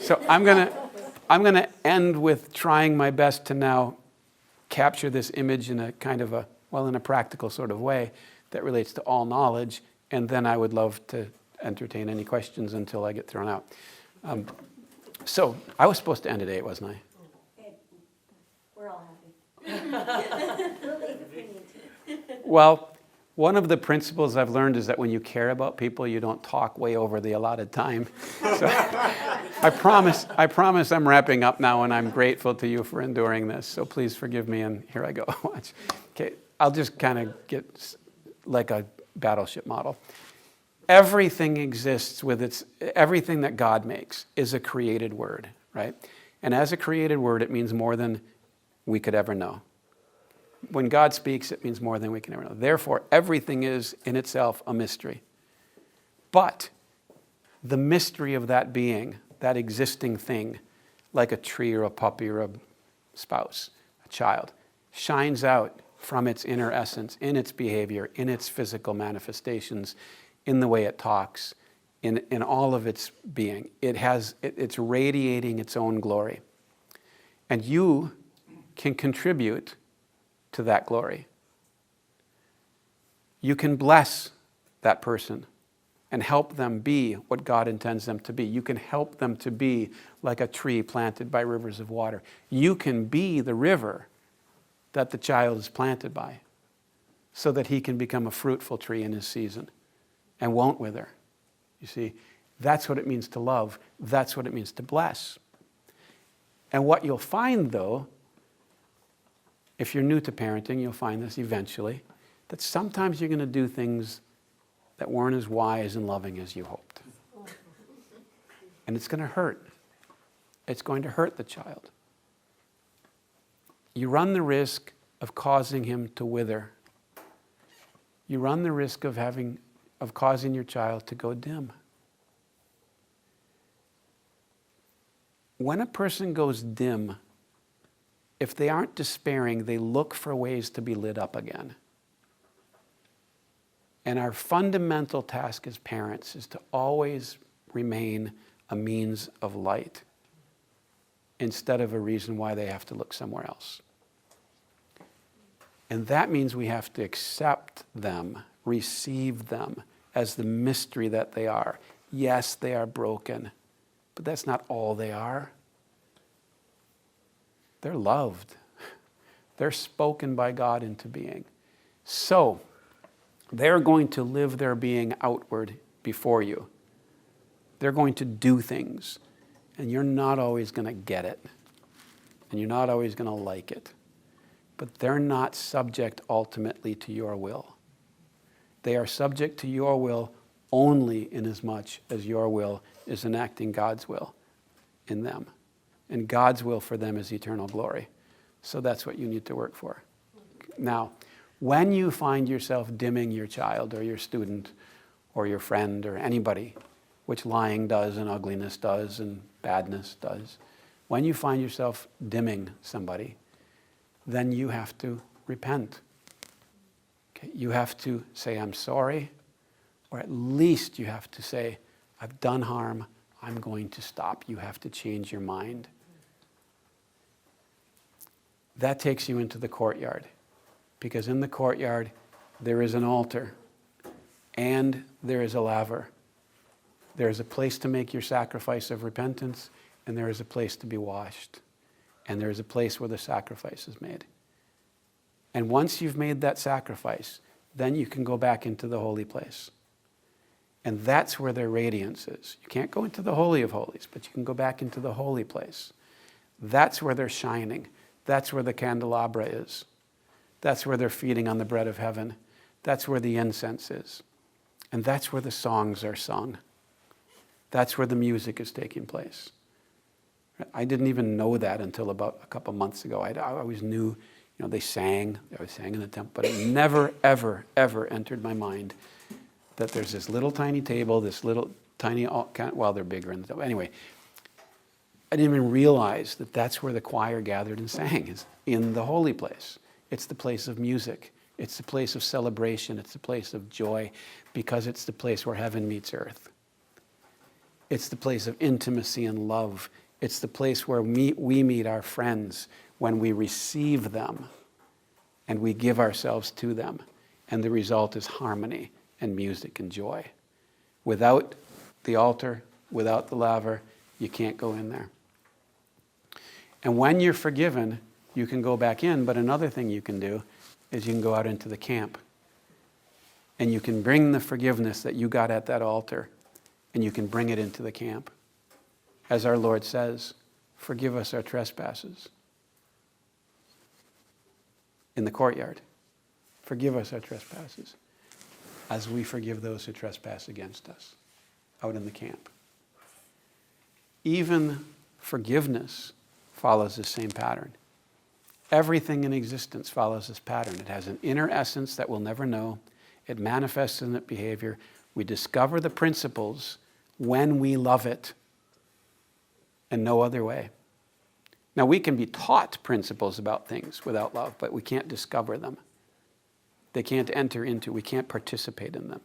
So I'm gonna end with trying my best to now capture this image in a kind of in a practical sort of way that relates to all knowledge, and then I would love to entertain any questions until I get thrown out. So I was supposed to end at 8, wasn't I? We're all happy. Well, one of the principles I've learned is that when you care about people, you don't talk way over the allotted time. So I promise I'm wrapping up now, and I'm grateful to you for enduring this. So please forgive me, and here I go. Watch. Okay, I'll just kind of get like a battleship model. Everything exists with everything that God makes is a created word, right? And as a created word, it means more than we could ever know. When God speaks, it means more than we can ever know. Therefore, everything is in itself a mystery. But the mystery of that being, that existing thing, like a tree or a puppy or a spouse, a child, shines out from its inner essence, in its behavior, in its physical manifestations, in the way it talks, in all of its being. It's radiating its own glory. And you can contribute to that glory. You can bless that person and help them be what God intends them to be. You can help them to be like a tree planted by rivers of water. You can be the river that the child is planted by so that he can become a fruitful tree in his season and won't wither. You see, that's what it means to love. That's what it means to bless. And what you'll find, though, if you're new to parenting, you'll find this eventually, that sometimes you're going to do things that weren't as wise and loving as you hoped. And it's going to hurt. It's going to hurt the child. You run the risk of causing him to wither. You run the risk of causing your child to go dim. When a person goes dim, if they aren't despairing, they look for ways to be lit up again. And our fundamental task as parents is to always remain a means of light. instead of a reason why they have to look somewhere else. And that means we have to accept them, receive them as the mystery that they are. Yes, they are broken, but that's not all they are. They're loved. They're spoken by God into being. So, they're going to live their being outward before you. They're going to do things, and you're not always going to get it, and you're not always going to like it. But they're not subject ultimately to your will. They are subject to your will only inasmuch as your will is enacting God's will in them. And God's will for them is eternal glory. So that's what you need to work for. Now, when you find yourself dimming your child or your student or your friend or anybody, which lying does and ugliness does and badness does, when you find yourself dimming somebody, then you have to repent. Okay? You have to say, I'm sorry, or at least you have to say, I've done harm, I'm going to stop. You have to change your mind. That takes you into the courtyard, because in the courtyard there is an altar and there is a laver. There is a place to make your sacrifice of repentance, and there is a place to be washed. And there is a place where the sacrifice is made. And once you've made that sacrifice, then you can go back into the holy place. And that's where their radiance is. You can't go into the Holy of Holies, but you can go back into the holy place. That's where they're shining. That's where the candelabra is. That's where they're feeding on the bread of heaven. That's where the incense is. And that's where the songs are sung. That's where the music is taking place. I didn't even know that until about a couple months ago. I always knew, they sang. They always sang in the temple. But it never, ever, ever entered my mind that there's this little tiny table, this little tiny, well, they're bigger in the temple. Anyway, I didn't even realize that that's where the choir gathered and sang, is in the holy place. It's the place of music. It's the place of celebration. It's the place of joy, because it's the place where heaven meets earth. It's the place of intimacy and love. It's the place where we meet our friends when we receive them and we give ourselves to them. And the result is harmony and music and joy. Without the altar, without the laver, you can't go in there. And when you're forgiven, you can go back in, but another thing you can do is you can go out into the camp. And you can bring the forgiveness that you got at that altar, and you can bring it into the camp. As our Lord says, forgive us our trespasses. In the courtyard, forgive us our trespasses, as we forgive those who trespass against us, out in the camp. Even forgiveness follows this same pattern. Everything in existence follows this pattern. It has an inner essence that we'll never know. It manifests in its behavior. We discover the principles when we love it, and no other way. Now, we can be taught principles about things without love, but we can't discover them. They can't enter into, we can't participate in them.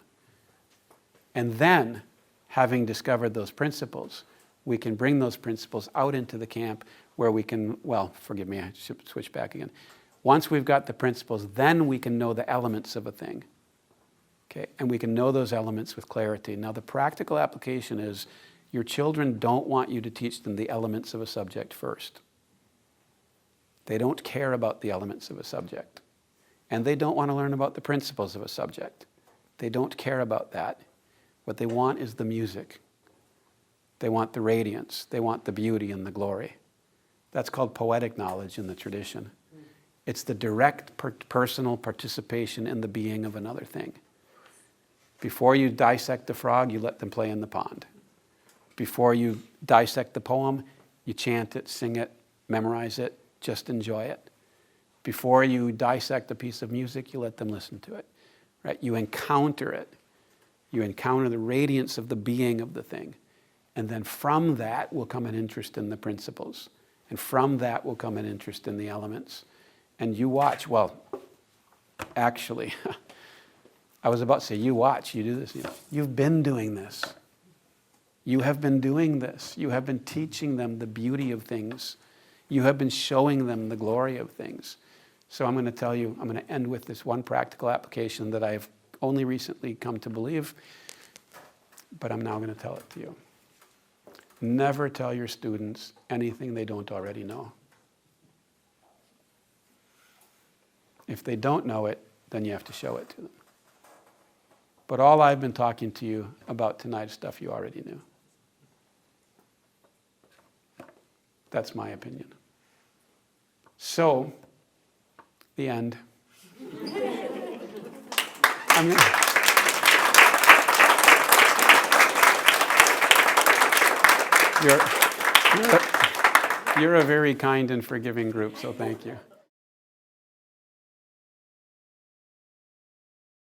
And then, having discovered those principles, we can bring those principles out into the camp where we can, forgive me, I should switch back again. Once we've got the principles, then we can know the elements of a thing. Okay, and we can know those elements with clarity. Now, the practical application is your children don't want you to teach them the elements of a subject first. They don't care about the elements of a subject. And they don't want to learn about the principles of a subject. They don't care about that. What they want is the music. They want the radiance. They want the beauty and the glory. That's called poetic knowledge in the tradition. It's the direct personal participation in the being of another thing. Before you dissect the frog, you let them play in the pond. Before you dissect the poem, you chant it, sing it, memorize it, just enjoy it. Before you dissect a piece of music, you let them listen to it. Right? You encounter it. You encounter the radiance of the being of the thing. And then from that will come an interest in the principles. And from that will come an interest in the elements. And you watch, actually, I was about to say, you watch, you do this. You've been doing this. You have been doing this. You have been teaching them the beauty of things. You have been showing them the glory of things. So I'm going to tell you, I'm going to end with this one practical application that I've only recently come to believe, but I'm now going to tell it to you. Never tell your students anything they don't already know. If they don't know it, then you have to show it to them. But all I've been talking to you about tonight is stuff you already knew. That's my opinion. So, the end. You're a very kind and forgiving group, so thank you.